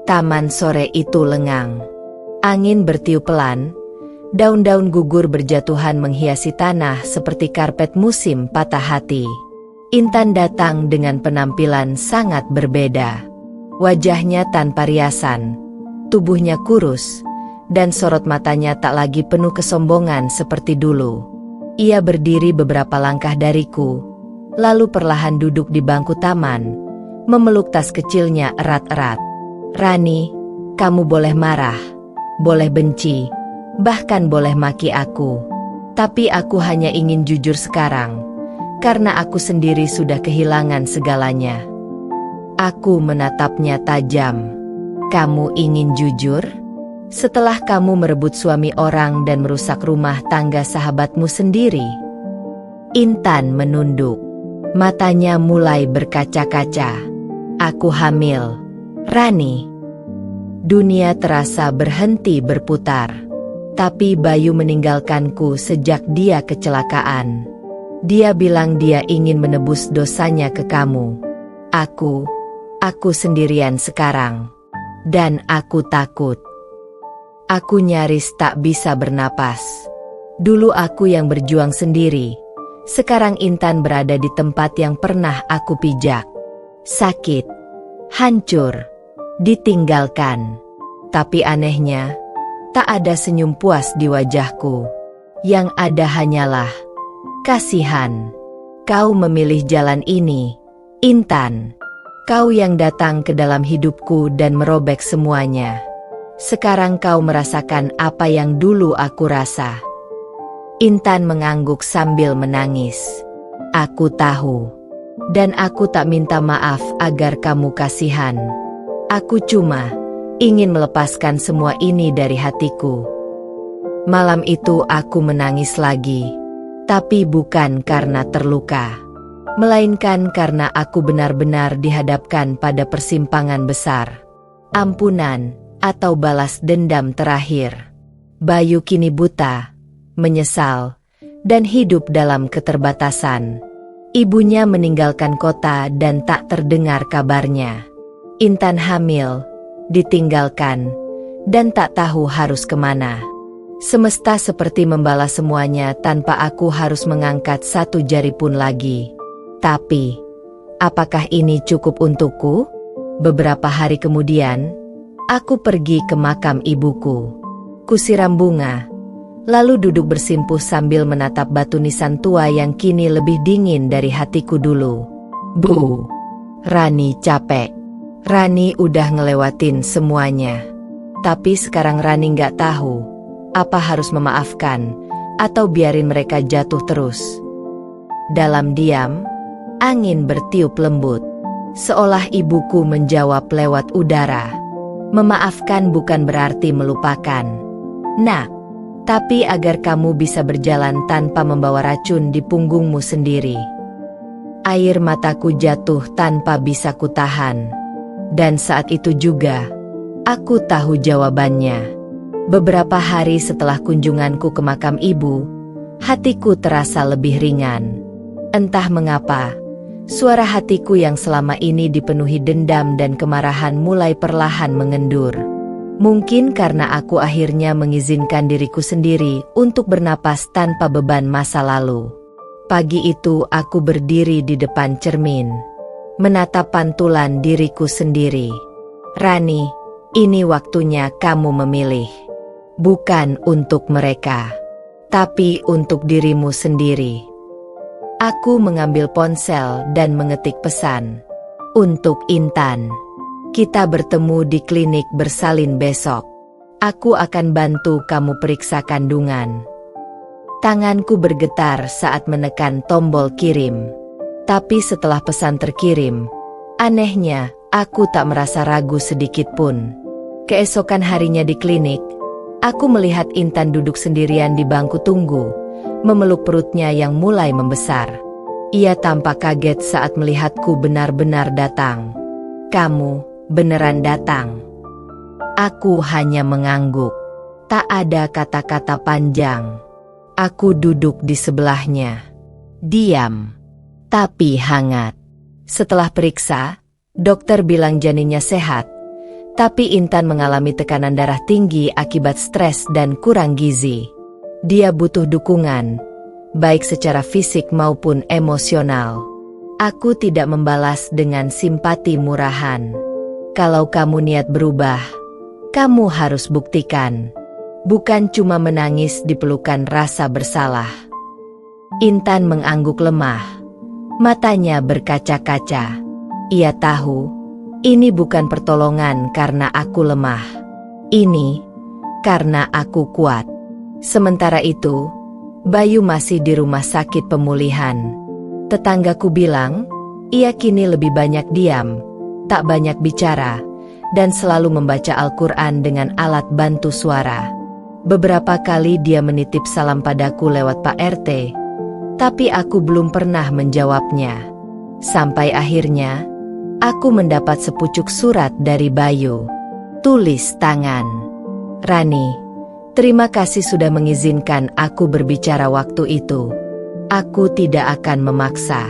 Taman sore itu lengang. Angin bertiup pelan. Daun-daun gugur berjatuhan menghiasi tanah seperti karpet musim patah hati. Intan datang dengan penampilan sangat berbeda. Wajahnya tanpa riasan, tubuhnya kurus, dan sorot matanya tak lagi penuh kesombongan seperti dulu. Ia berdiri beberapa langkah dariku, lalu perlahan duduk di bangku taman, memeluk tas kecilnya erat-erat. Rani, kamu boleh marah, boleh benci, bahkan boleh maki aku. Tapi aku hanya ingin jujur sekarang. Karena aku sendiri sudah kehilangan segalanya. Aku menatapnya tajam. Kamu ingin jujur? Setelah kamu merebut suami orang dan merusak rumah tangga sahabatmu sendiri? Intan menunduk. Matanya mulai berkaca-kaca. Aku hamil. Rani. Dunia terasa berhenti berputar. Tapi Bayu meninggalkanku sejak dia kecelakaan. Dia bilang dia ingin menebus dosanya ke kamu. Aku sendirian sekarang. Dan aku takut. Aku nyaris tak bisa bernapas. Dulu aku yang berjuang sendiri. Sekarang Intan berada di tempat yang pernah aku pijak. Sakit. Hancur. Ditinggalkan. Tapi anehnya, tak ada senyum puas di wajahku. Yang ada hanyalah kasihan. Kau memilih jalan ini, Intan. Kau yang datang ke dalam hidupku dan merobek semuanya. Sekarang kau merasakan apa yang dulu aku rasa. Intan mengangguk sambil menangis. Aku tahu. Dan aku tak minta maaf agar kamu kasihan. Aku cuma ingin melepaskan semua ini dari hatiku. Malam itu aku menangis lagi. Tapi bukan karena terluka, melainkan karena aku benar-benar dihadapkan pada persimpangan besar. Ampunan atau balas dendam terakhir. Bayu kini buta, menyesal, dan hidup dalam keterbatasan. Ibunya meninggalkan kota dan tak terdengar kabarnya. Intan hamil, ditinggalkan, dan tak tahu harus kemana. Semesta seperti membalas semuanya tanpa aku harus mengangkat satu jari pun lagi. Tapi, apakah ini cukup untukku? Beberapa hari kemudian, aku pergi ke makam ibuku. Kusiram bunga, lalu duduk bersimpuh sambil menatap batu nisan tua yang kini lebih dingin dari hatiku dulu. Bu, Rani capek. Rani udah ngelewatin semuanya. Tapi sekarang Rani nggak tahu apa harus memaafkan atau biarin mereka jatuh terus. Dalam diam, angin bertiup lembut, seolah ibuku menjawab lewat udara. Memaafkan bukan berarti melupakan, nak, tapi agar kamu bisa berjalan tanpa membawa racun di punggungmu sendiri. Air mataku jatuh tanpa bisa kutahan. Dan saat itu juga, aku tahu jawabannya. Beberapa hari setelah kunjunganku ke makam ibu, hatiku terasa lebih ringan. Entah mengapa, suara hatiku yang selama ini dipenuhi dendam dan kemarahan mulai perlahan mengendur. Mungkin karena aku akhirnya mengizinkan diriku sendiri untuk bernapas tanpa beban masa lalu. Pagi itu aku berdiri di depan cermin, menatap pantulan diriku sendiri. Rani, ini waktunya kamu memilih. Bukan untuk mereka, tapi untuk dirimu sendiri. Aku mengambil ponsel dan mengetik pesan. Untuk Intan. Kita bertemu di klinik bersalin besok. Aku akan bantu kamu periksa kandungan. Tanganku bergetar saat menekan tombol kirim. Tapi setelah pesan terkirim, anehnya, aku tak merasa ragu sedikit pun. Keesokan harinya di klinik, aku melihat Intan duduk sendirian di bangku tunggu, memeluk perutnya yang mulai membesar. Ia tampak kaget saat melihatku benar-benar datang. Kamu beneran datang? Aku hanya mengangguk. Tak ada kata-kata panjang. Aku duduk di sebelahnya. Diam, tapi hangat. Setelah periksa, dokter bilang janinnya sehat, tapi Intan mengalami tekanan darah tinggi akibat stres dan kurang gizi. Dia butuh dukungan, baik secara fisik maupun emosional. Aku tidak membalas dengan simpati murahan. Kalau kamu niat berubah, kamu harus buktikan. Bukan cuma menangis di pelukan rasa bersalah. Intan mengangguk lemah. Matanya berkaca-kaca. Ia tahu, ini bukan pertolongan karena aku lemah. Ini, karena aku kuat. Sementara itu, Bayu masih di rumah sakit pemulihan. Tetanggaku bilang, ia kini lebih banyak diam, tak banyak bicara, dan selalu membaca Al-Quran dengan alat bantu suara. Beberapa kali dia menitip salam padaku lewat Pak RT, tapi aku belum pernah menjawabnya. Sampai akhirnya, aku mendapat sepucuk surat dari Bayu. Tulis tangan. Rani, terima kasih sudah mengizinkan aku berbicara waktu itu. Aku tidak akan memaksa.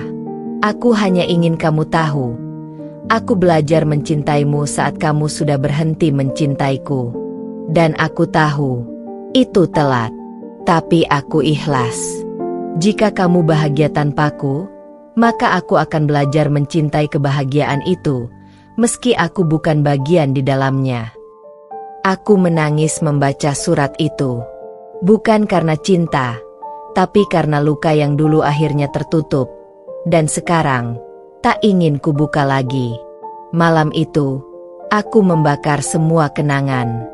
Aku hanya ingin kamu tahu. Aku belajar mencintaimu saat kamu sudah berhenti mencintaiku. Dan aku tahu, itu telat. Tapi aku ikhlas. Jika kamu bahagia tanpaku, maka aku akan belajar mencintai kebahagiaan itu, meski aku bukan bagian di dalamnya. Aku menangis membaca surat itu. Bukan karena cinta, tapi karena luka yang dulu akhirnya tertutup. Dan sekarang, tak ingin kubuka lagi. Malam itu, aku membakar semua kenangan.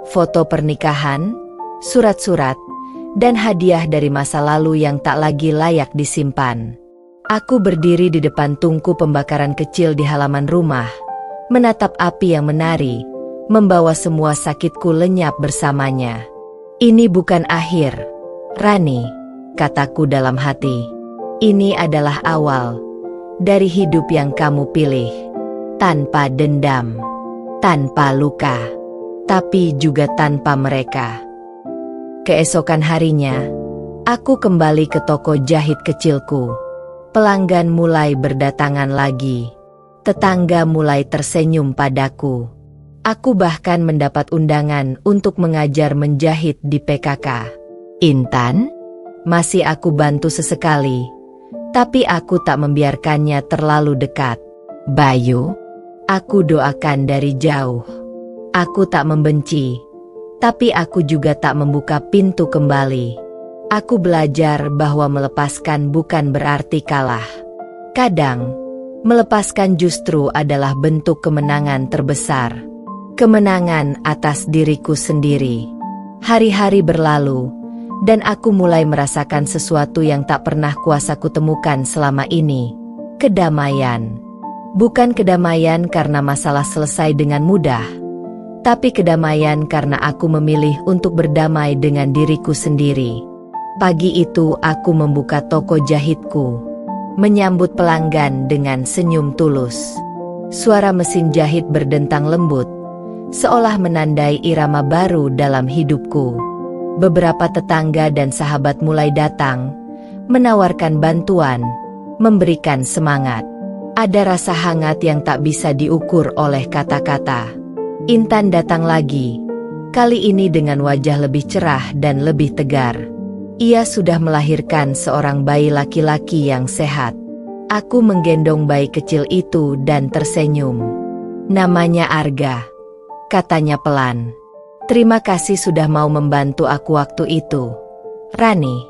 Foto pernikahan, surat-surat, dan hadiah dari masa lalu yang tak lagi layak disimpan. Aku berdiri di depan tungku pembakaran kecil di halaman rumah, menatap api yang menari, membawa semua sakitku lenyap bersamanya. Ini bukan akhir, Rani, kataku dalam hati. Ini adalah awal dari hidup yang kamu pilih. Tanpa dendam, tanpa luka, tapi juga tanpa mereka. Keesokan harinya, aku kembali ke toko jahit kecilku. Pelanggan mulai berdatangan lagi. Tetangga mulai tersenyum padaku. Aku bahkan mendapat undangan untuk mengajar menjahit di PKK. Intan, masih aku bantu sesekali, tapi aku tak membiarkannya terlalu dekat. Bayu, aku doakan dari jauh. Aku tak membenci, tapi aku juga tak membuka pintu kembali. Aku belajar bahwa melepaskan bukan berarti kalah. Kadang, melepaskan justru adalah bentuk kemenangan terbesar. Kemenangan atas diriku sendiri. Hari-hari berlalu, dan aku mulai merasakan sesuatu yang tak pernah kuasa kutemukan selama ini. Kedamaian. Bukan kedamaian karena masalah selesai dengan mudah, tapi kedamaian karena aku memilih untuk berdamai dengan diriku sendiri. Pagi itu aku membuka toko jahitku, menyambut pelanggan dengan senyum tulus. Suara mesin jahit berdentang lembut, seolah menandai irama baru dalam hidupku. Beberapa tetangga dan sahabat mulai datang, menawarkan bantuan, memberikan semangat. Ada rasa hangat yang tak bisa diukur oleh kata-kata. Intan datang lagi, kali ini dengan wajah lebih cerah dan lebih tegar. Ia sudah melahirkan seorang bayi laki-laki yang sehat. Aku menggendong bayi kecil itu dan tersenyum. Namanya Arga, katanya pelan. Terima kasih sudah mau membantu aku waktu itu, Rani.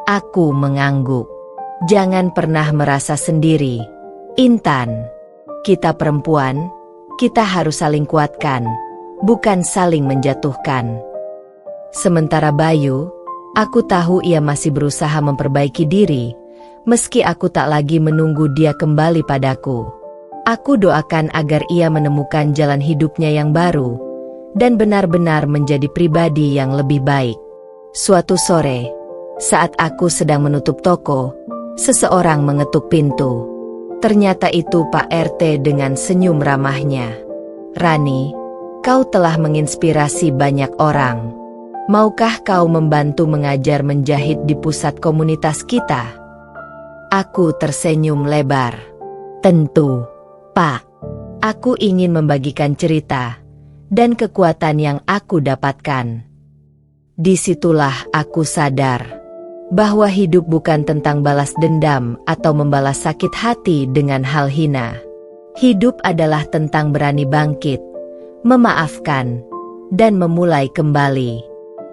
Aku mengangguk. Jangan pernah merasa sendiri, Intan. Kita perempuan, kita harus saling kuatkan, bukan saling menjatuhkan. Sementara Bayu, aku tahu ia masih berusaha memperbaiki diri, meski aku tak lagi menunggu dia kembali padaku. Aku doakan agar ia menemukan jalan hidupnya yang baru, dan benar-benar menjadi pribadi yang lebih baik. Suatu sore, saat aku sedang menutup toko, seseorang mengetuk pintu. Ternyata itu Pak RT dengan senyum ramahnya. Rani, kau telah menginspirasi banyak orang. Maukah kau membantu mengajar menjahit di pusat komunitas kita? Aku tersenyum lebar. Tentu, Pak. Aku ingin membagikan cerita dan kekuatan yang aku dapatkan. Disitulah aku sadar bahwa hidup bukan tentang balas dendam atau membalas sakit hati dengan hal hina. Hidup adalah tentang berani bangkit, memaafkan, dan memulai kembali.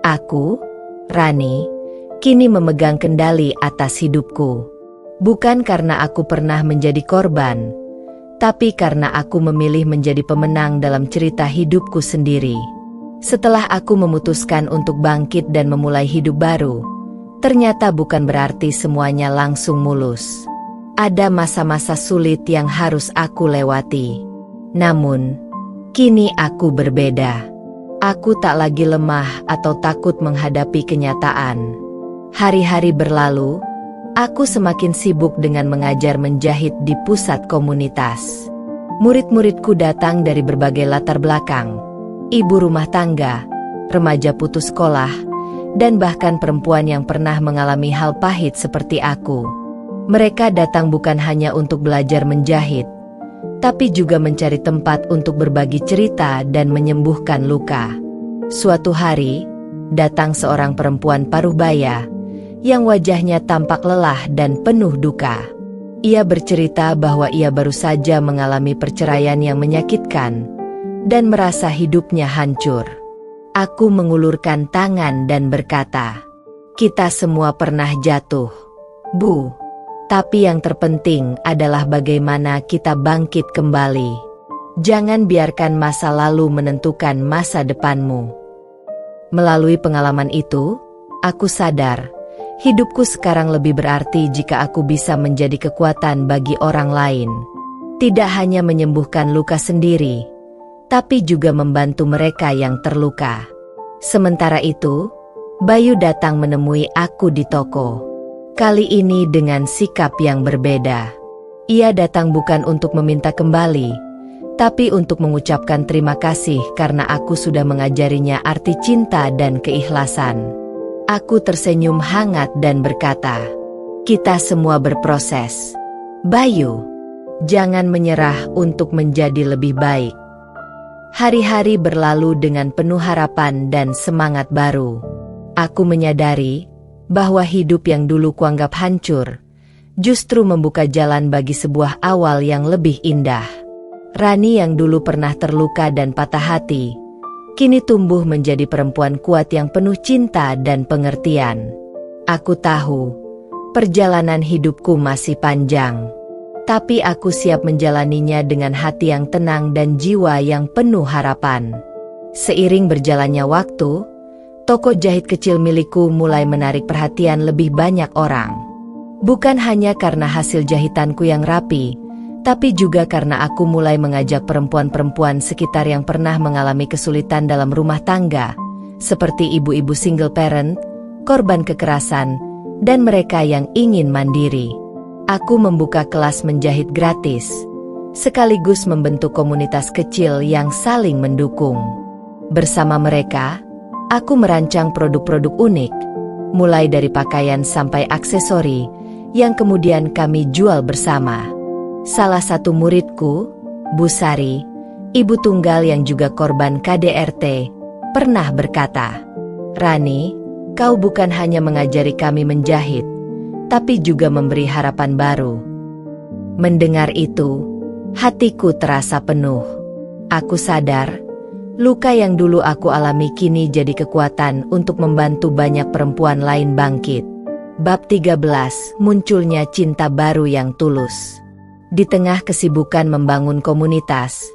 Aku, Rani, kini memegang kendali atas hidupku. Bukan karena aku pernah menjadi korban, tapi karena aku memilih menjadi pemenang dalam cerita hidupku sendiri. Setelah aku memutuskan untuk bangkit dan memulai hidup baru, ternyata bukan berarti semuanya langsung mulus. Ada masa-masa sulit yang harus aku lewati. Namun, kini aku berbeda. Aku tak lagi lemah atau takut menghadapi kenyataan. Hari-hari berlalu, aku semakin sibuk dengan mengajar menjahit di pusat komunitas. Murid-muridku datang dari berbagai latar belakang. Ibu rumah tangga, remaja putus sekolah, dan bahkan perempuan yang pernah mengalami hal pahit seperti aku. Mereka datang bukan hanya untuk belajar menjahit, tapi juga mencari tempat untuk berbagi cerita dan menyembuhkan luka. Suatu hari, datang seorang perempuan paruhbaya yang wajahnya tampak lelah dan penuh duka. Ia bercerita bahwa ia baru saja mengalami perceraian yang menyakitkan dan merasa hidupnya hancur. Aku mengulurkan tangan dan berkata, "Kita semua pernah jatuh, Bu. Tapi yang terpenting adalah bagaimana kita bangkit kembali. Jangan biarkan masa lalu menentukan masa depanmu." Melalui pengalaman itu, aku sadar, hidupku sekarang lebih berarti jika aku bisa menjadi kekuatan bagi orang lain. Tidak hanya menyembuhkan luka sendiri, tapi juga membantu mereka yang terluka. Sementara itu, Bayu datang menemui aku di toko. Kali ini dengan sikap yang berbeda. Ia datang bukan untuk meminta kembali, tapi untuk mengucapkan terima kasih karena aku sudah mengajarinya arti cinta dan keikhlasan. Aku tersenyum hangat dan berkata, "Kita semua berproses, Bayu. Jangan menyerah untuk menjadi lebih baik." Hari-hari berlalu dengan penuh harapan dan semangat baru. Aku menyadari bahwa hidup yang dulu kuanggap hancur justru membuka jalan bagi sebuah awal yang lebih indah. Rani yang dulu pernah terluka dan patah hati, kini tumbuh menjadi perempuan kuat yang penuh cinta dan pengertian. Aku tahu, perjalanan hidupku masih panjang, tapi aku siap menjalaninya dengan hati yang tenang dan jiwa yang penuh harapan. Seiring berjalannya waktu, toko jahit kecil milikku mulai menarik perhatian lebih banyak orang. Bukan hanya karena hasil jahitanku yang rapi, tapi juga karena aku mulai mengajak perempuan-perempuan sekitar yang pernah mengalami kesulitan dalam rumah tangga, seperti ibu-ibu single parent, korban kekerasan, dan mereka yang ingin mandiri. Aku membuka kelas menjahit gratis, sekaligus membentuk komunitas kecil yang saling mendukung. Bersama mereka, aku merancang produk-produk unik, mulai dari pakaian sampai aksesori, yang kemudian kami jual bersama. Salah satu muridku, Bu Sari, ibu tunggal yang juga korban KDRT, pernah berkata, "Rani, kau bukan hanya mengajari kami menjahit, tapi juga memberi harapan baru." Mendengar itu, hatiku terasa penuh. Aku sadar, luka yang dulu aku alami kini jadi kekuatan untuk membantu banyak perempuan lain bangkit. Bab 13, munculnya cinta baru yang tulus. Di tengah kesibukan membangun komunitas,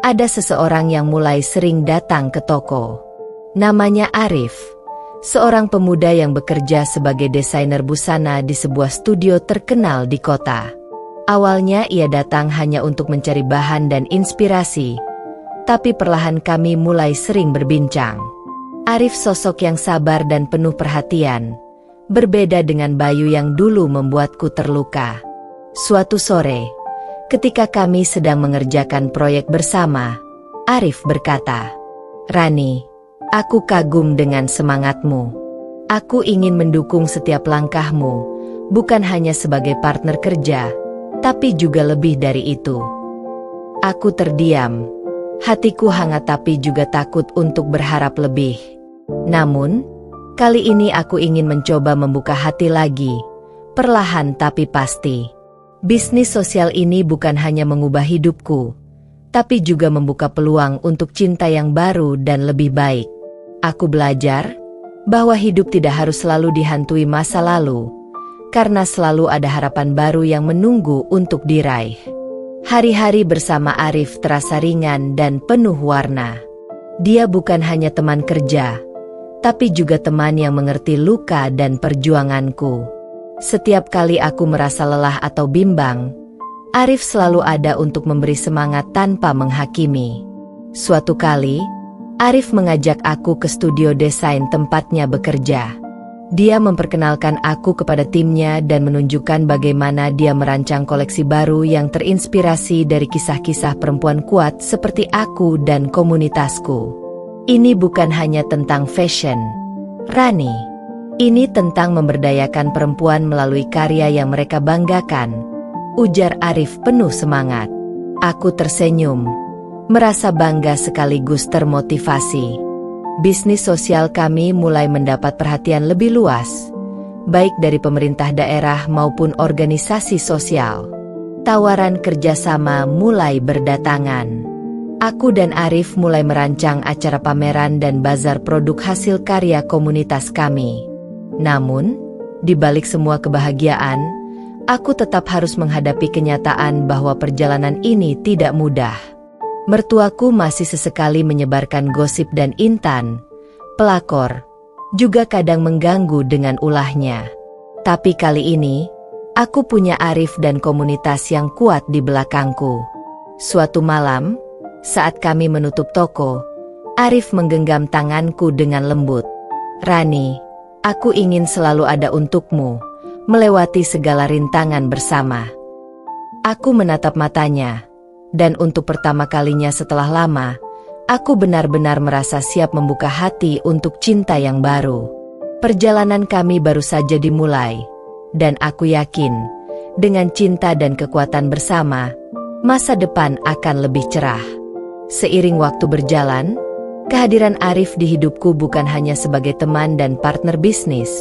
ada seseorang yang mulai sering datang ke toko. Namanya Arif, seorang pemuda yang bekerja sebagai desainer busana di sebuah studio terkenal di kota. Awalnya ia datang hanya untuk mencari bahan dan inspirasi, tapi perlahan kami mulai sering berbincang. Arif sosok yang sabar dan penuh perhatian, berbeda dengan Bayu yang dulu membuatku terluka. Suatu sore, ketika kami sedang mengerjakan proyek bersama, Arif berkata, "Rani, aku kagum dengan semangatmu. Aku ingin mendukung setiap langkahmu, bukan hanya sebagai partner kerja, tapi juga lebih dari itu." Aku terdiam, hatiku hangat tapi juga takut untuk berharap lebih. Namun, kali ini aku ingin mencoba membuka hati lagi, perlahan tapi pasti. Bisnis sosial ini bukan hanya mengubah hidupku, tapi juga membuka peluang untuk cinta yang baru dan lebih baik. Aku belajar bahwa hidup tidak harus selalu dihantui masa lalu, karena selalu ada harapan baru yang menunggu untuk diraih. Hari-hari bersama Arif terasa ringan dan penuh warna. Dia bukan hanya teman kerja, tapi juga teman yang mengerti luka dan perjuanganku. Setiap kali aku merasa lelah atau bimbang, Arif selalu ada untuk memberi semangat tanpa menghakimi. Suatu kali, Arif mengajak aku ke studio desain tempatnya bekerja. Dia memperkenalkan aku kepada timnya dan menunjukkan bagaimana dia merancang koleksi baru yang terinspirasi dari kisah-kisah perempuan kuat seperti aku dan komunitasku. "Ini bukan hanya tentang fashion, Rani. Ini tentang memberdayakan perempuan melalui karya yang mereka banggakan," ujar Arif penuh semangat. Aku tersenyum, merasa bangga sekaligus termotivasi. Bisnis sosial kami mulai mendapat perhatian lebih luas, baik dari pemerintah daerah maupun organisasi sosial. Tawaran kerjasama mulai berdatangan. Aku dan Arif mulai merancang acara pameran dan bazar produk hasil karya komunitas kami. Namun, di balik semua kebahagiaan, aku tetap harus menghadapi kenyataan bahwa perjalanan ini tidak mudah. Mertuaku masih sesekali menyebarkan gosip dan intan, pelakor, juga kadang mengganggu dengan ulahnya. Tapi kali ini, aku punya Arif dan komunitas yang kuat di belakangku. Suatu malam, saat kami menutup toko, Arif menggenggam tanganku dengan lembut. "Rani, aku ingin selalu ada untukmu, melewati segala rintangan bersama." Aku menatap matanya, Dan untuk pertama kalinya setelah lama, aku benar-benar merasa siap membuka hati untuk cinta yang baru. Perjalanan kami baru saja dimulai, dan aku yakin, dengan cinta dan kekuatan bersama, masa depan akan lebih cerah. Seiring waktu berjalan, kehadiran Arif di hidupku bukan hanya sebagai teman dan partner bisnis,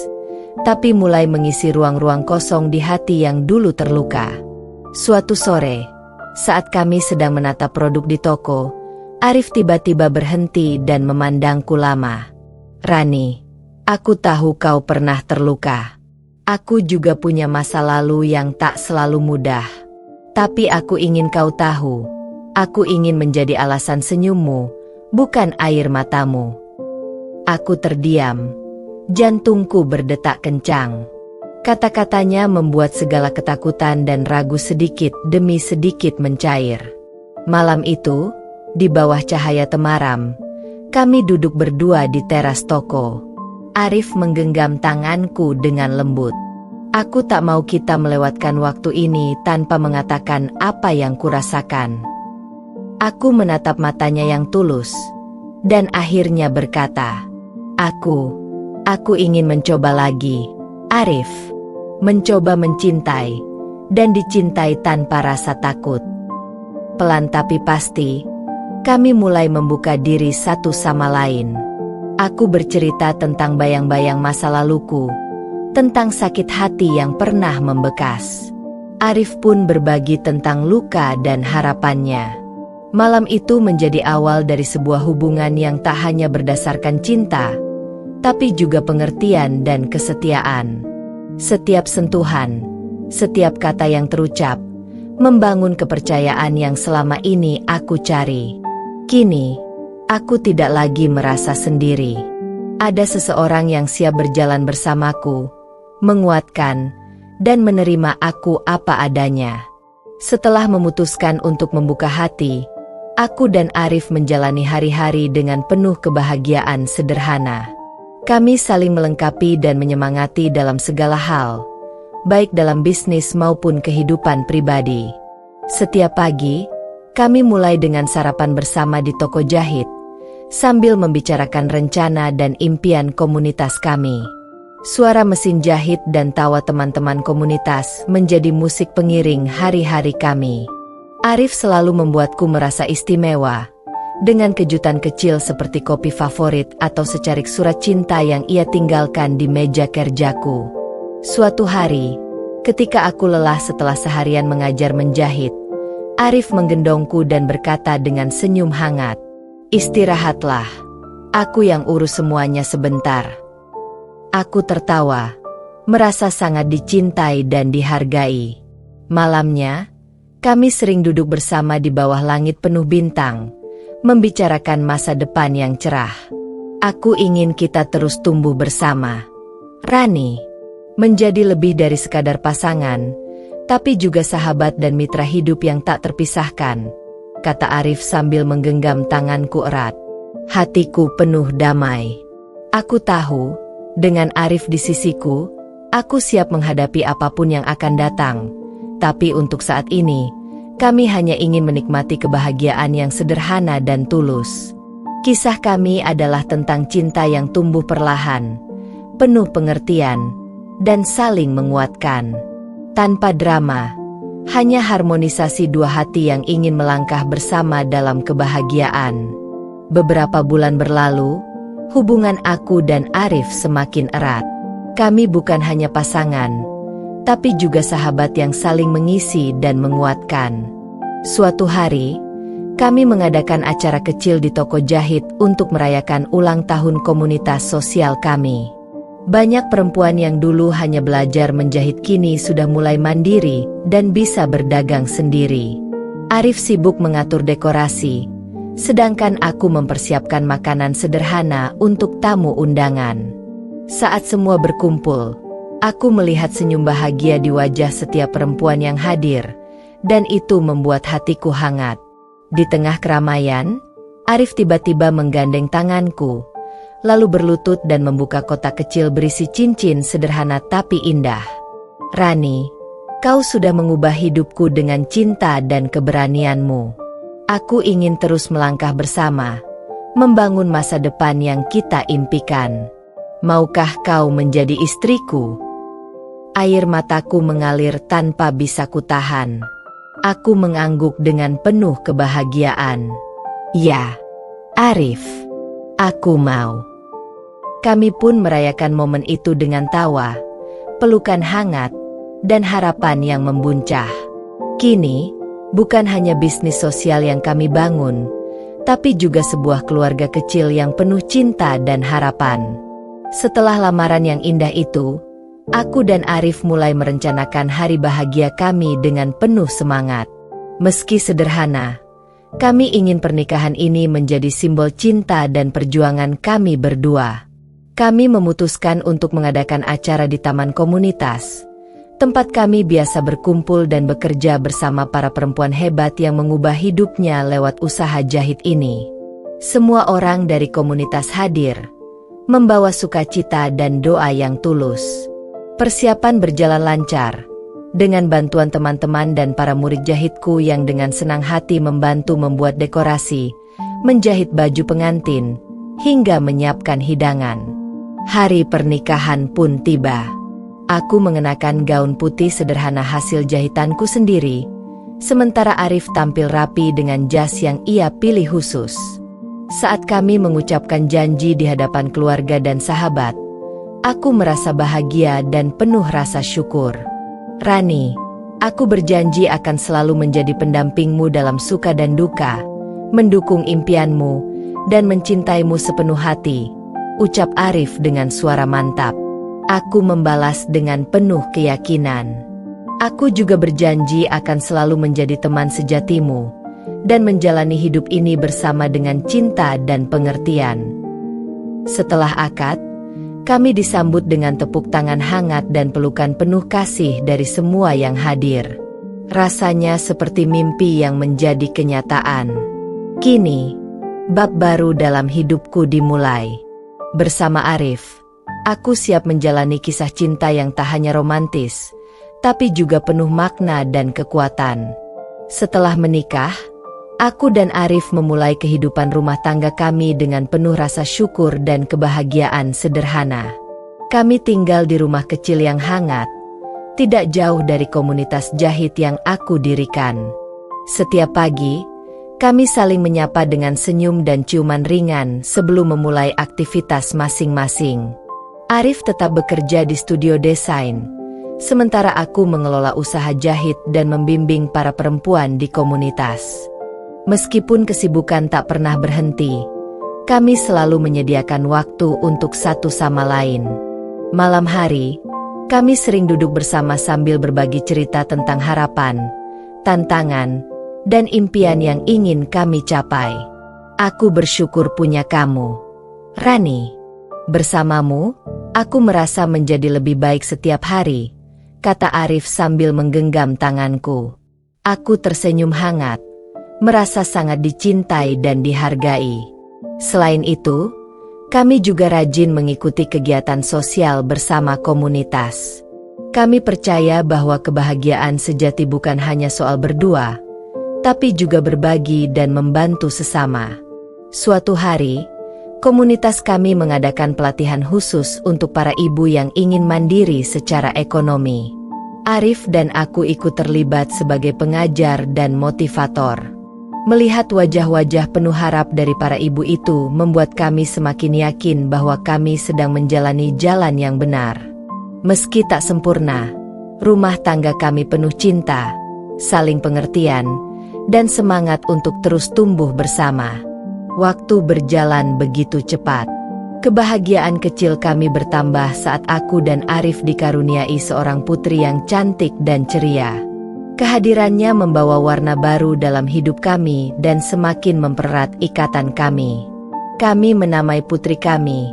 tapi mulai mengisi ruang-ruang kosong di hati yang dulu terluka. Suatu sore, saat kami sedang menatap produk di toko, Arif tiba-tiba berhenti dan memandangku lama. "Rani, aku tahu kau pernah terluka. Aku juga punya masa lalu yang tak selalu mudah. Tapi aku ingin kau tahu, aku ingin menjadi alasan senyummu, bukan air matamu." Aku terdiam. Jantungku berdetak kencang. Kata-katanya membuat segala ketakutan dan ragu sedikit demi sedikit mencair. Malam itu, di bawah cahaya temaram, kami duduk berdua di teras toko. Arif menggenggam tanganku dengan lembut. Aku tak mau kita melewatkan waktu ini tanpa mengatakan apa yang kurasakan. Aku menatap matanya yang tulus, dan akhirnya berkata, Aku ingin mencoba lagi, Arif. Mencoba mencintai, dan dicintai tanpa rasa takut. Pelan tapi pasti, kami mulai membuka diri satu sama lain. Aku bercerita tentang bayang-bayang masa laluku, tentang sakit hati yang pernah membekas. Arif pun berbagi tentang luka dan harapannya. Malam itu menjadi awal dari sebuah hubungan yang tak hanya berdasarkan cinta, tapi juga pengertian dan kesetiaan. Setiap sentuhan, setiap kata yang terucap, membangun kepercayaan yang selama ini aku cari. Kini, aku tidak lagi merasa sendiri. Ada seseorang yang siap berjalan bersamaku, menguatkan, dan menerima aku apa adanya. Setelah memutuskan untuk membuka hati, aku dan Arif menjalani hari-hari dengan penuh kebahagiaan sederhana. Kami saling melengkapi dan menyemangati dalam segala hal, baik dalam bisnis maupun kehidupan pribadi. Setiap pagi, kami mulai dengan sarapan bersama di toko jahit, sambil membicarakan rencana dan impian komunitas kami. Suara mesin jahit dan tawa teman-teman komunitas menjadi musik pengiring hari-hari kami. Arif selalu membuatku merasa istimewa, dengan kejutan kecil seperti kopi favorit atau secarik surat cinta yang ia tinggalkan di meja kerjaku. Suatu hari, ketika aku lelah setelah seharian mengajar menjahit, Arif menggendongku dan berkata dengan senyum hangat, "Istirahatlah, aku yang urus semuanya sebentar." Aku tertawa, merasa sangat dicintai dan dihargai. Malamnya, kami sering duduk bersama di bawah langit penuh bintang, membicarakan masa depan yang cerah. Aku ingin kita terus tumbuh bersama, Rani, menjadi lebih dari sekadar pasangan, tapi juga sahabat dan mitra hidup yang tak terpisahkan, kata Arif sambil menggenggam tanganku erat. Hatiku penuh damai. Aku tahu, dengan Arif di sisiku, aku siap menghadapi apapun yang akan datang, tapi untuk saat ini, kami hanya ingin menikmati kebahagiaan yang sederhana dan tulus. Kisah kami adalah tentang cinta yang tumbuh perlahan, penuh pengertian, dan saling menguatkan. Tanpa drama, hanya harmonisasi dua hati yang ingin melangkah bersama dalam kebahagiaan. Beberapa bulan berlalu, hubungan aku dan Arif semakin erat. Kami bukan hanya pasangan, tapi juga sahabat yang saling mengisi dan menguatkan. Suatu hari, kami mengadakan acara kecil di toko jahit untuk merayakan ulang tahun komunitas sosial kami. Banyak perempuan yang dulu hanya belajar menjahit kini sudah mulai mandiri dan bisa berdagang sendiri. Arif sibuk mengatur dekorasi, sedangkan aku mempersiapkan makanan sederhana untuk tamu undangan. Saat semua berkumpul, aku melihat senyum bahagia di wajah setiap perempuan yang hadir, dan itu membuat hatiku hangat. Di tengah keramaian, Arif tiba-tiba menggandeng tanganku, lalu berlutut dan membuka kotak kecil berisi cincin sederhana tapi indah. Rani, Kau sudah mengubah hidupku dengan cinta dan keberanianmu. Aku ingin terus melangkah bersama, membangun masa depan yang kita impikan. Maukah kau menjadi istriku? Air mataku mengalir tanpa bisa kutahan. Aku mengangguk dengan penuh kebahagiaan. Ya, Arif, aku mau. Kami pun merayakan momen itu dengan tawa, pelukan hangat, dan harapan yang membuncah. Kini, bukan hanya bisnis sosial yang kami bangun, tapi juga sebuah keluarga kecil yang penuh cinta dan harapan. Setelah lamaran yang indah itu, aku dan Arif mulai merencanakan hari bahagia kami dengan penuh semangat. Meski sederhana, kami ingin pernikahan ini menjadi simbol cinta dan perjuangan kami berdua. Kami memutuskan untuk mengadakan acara di taman komunitas, tempat kami biasa berkumpul dan bekerja bersama para perempuan hebat yang mengubah hidupnya lewat usaha jahit ini. Semua orang dari komunitas hadir, membawa sukacita dan doa yang tulus. Persiapan berjalan lancar, dengan bantuan teman-teman dan para murid jahitku yang dengan senang hati membantu membuat dekorasi, menjahit baju pengantin, hingga menyiapkan hidangan. Hari pernikahan pun tiba. Aku mengenakan gaun putih sederhana hasil jahitanku sendiri, sementara Arif tampil rapi dengan jas yang ia pilih khusus. Saat kami mengucapkan janji di hadapan keluarga dan sahabat, aku merasa bahagia dan penuh rasa syukur. Rani, aku berjanji akan selalu menjadi pendampingmu dalam suka dan duka, mendukung impianmu, dan mencintaimu sepenuh hati, ucap Arif dengan suara mantap. Aku membalas dengan penuh keyakinan. Aku juga berjanji akan selalu menjadi teman sejatimu, dan menjalani hidup ini bersama dengan cinta dan pengertian. Setelah akad, kami disambut dengan tepuk tangan hangat dan pelukan penuh kasih dari semua yang hadir. Rasanya seperti mimpi yang menjadi kenyataan. Kini, bab baru dalam hidupku dimulai. Bersama Arif, aku siap menjalani kisah cinta yang tak hanya romantis, tapi juga penuh makna dan kekuatan. Setelah menikah, aku dan Arif memulai kehidupan rumah tangga kami dengan penuh rasa syukur dan kebahagiaan sederhana. Kami tinggal di rumah kecil yang hangat, tidak jauh dari komunitas jahit yang aku dirikan. Setiap pagi, kami saling menyapa dengan senyum dan ciuman ringan sebelum memulai aktivitas masing-masing. Arif tetap bekerja di studio desain, sementara aku mengelola usaha jahit dan membimbing para perempuan di komunitas. Meskipun kesibukan tak pernah berhenti, kami selalu menyediakan waktu untuk satu sama lain. Malam hari, kami sering duduk bersama sambil berbagi cerita tentang harapan, tantangan, dan impian yang ingin kami capai. Aku bersyukur punya kamu, Rani. Bersamamu, aku merasa menjadi lebih baik setiap hari, kata Arif sambil menggenggam tanganku. Aku tersenyum hangat, merasa sangat dicintai dan dihargai. Selain itu, kami juga rajin mengikuti kegiatan sosial bersama komunitas. Kami percaya bahwa kebahagiaan sejati bukan hanya soal berdua, tapi juga berbagi dan membantu sesama. Suatu hari, komunitas kami mengadakan pelatihan khusus untuk para ibu yang ingin mandiri secara ekonomi. Arif dan aku ikut terlibat sebagai pengajar dan motivator. Melihat wajah-wajah penuh harap dari para ibu itu membuat kami semakin yakin bahwa kami sedang menjalani jalan yang benar. Meski tak sempurna, rumah tangga kami penuh cinta, saling pengertian, dan semangat untuk terus tumbuh bersama. Waktu berjalan begitu cepat. Kebahagiaan kecil kami bertambah saat aku dan Arif dikaruniai seorang putri yang cantik dan ceria. Kehadirannya membawa warna baru dalam hidup kami dan semakin mempererat ikatan kami. Kami menamai putri kami,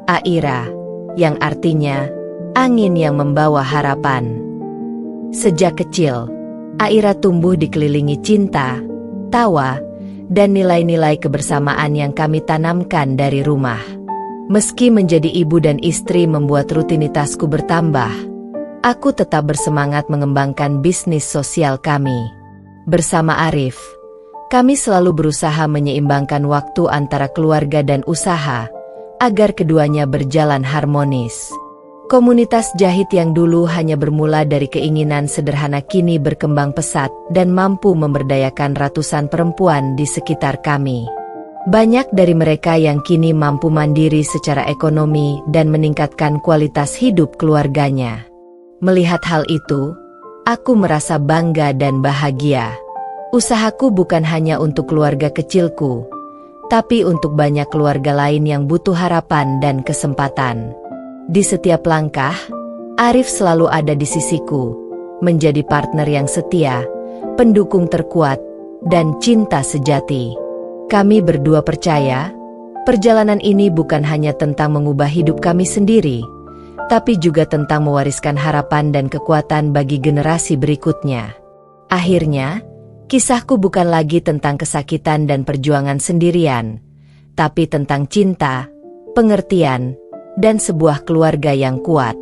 Aira, yang artinya angin yang membawa harapan. Sejak kecil, Aira tumbuh dikelilingi cinta, tawa, dan nilai-nilai kebersamaan yang kami tanamkan dari rumah. Meski menjadi ibu dan istri membuat rutinitasku bertambah, aku tetap bersemangat mengembangkan bisnis sosial kami. Bersama Arif, kami selalu berusaha menyeimbangkan waktu antara keluarga dan usaha, agar keduanya berjalan harmonis. Komunitas jahit yang dulu hanya bermula dari keinginan sederhana kini berkembang pesat dan mampu memberdayakan ratusan perempuan di sekitar kami. Banyak dari mereka yang kini mampu mandiri secara ekonomi dan meningkatkan kualitas hidup keluarganya. Melihat hal itu, aku merasa bangga dan bahagia. Usahaku bukan hanya untuk keluarga kecilku, tapi untuk banyak keluarga lain yang butuh harapan dan kesempatan. Di setiap langkah, Arif selalu ada di sisiku, menjadi partner yang setia, pendukung terkuat, dan cinta sejati. Kami berdua percaya, perjalanan ini bukan hanya tentang mengubah hidup kami sendiri, tapi juga tentang mewariskan harapan dan kekuatan bagi generasi berikutnya. Akhirnya, kisahku bukan lagi tentang kesakitan dan perjuangan sendirian, tapi tentang cinta, pengertian, dan sebuah keluarga yang kuat.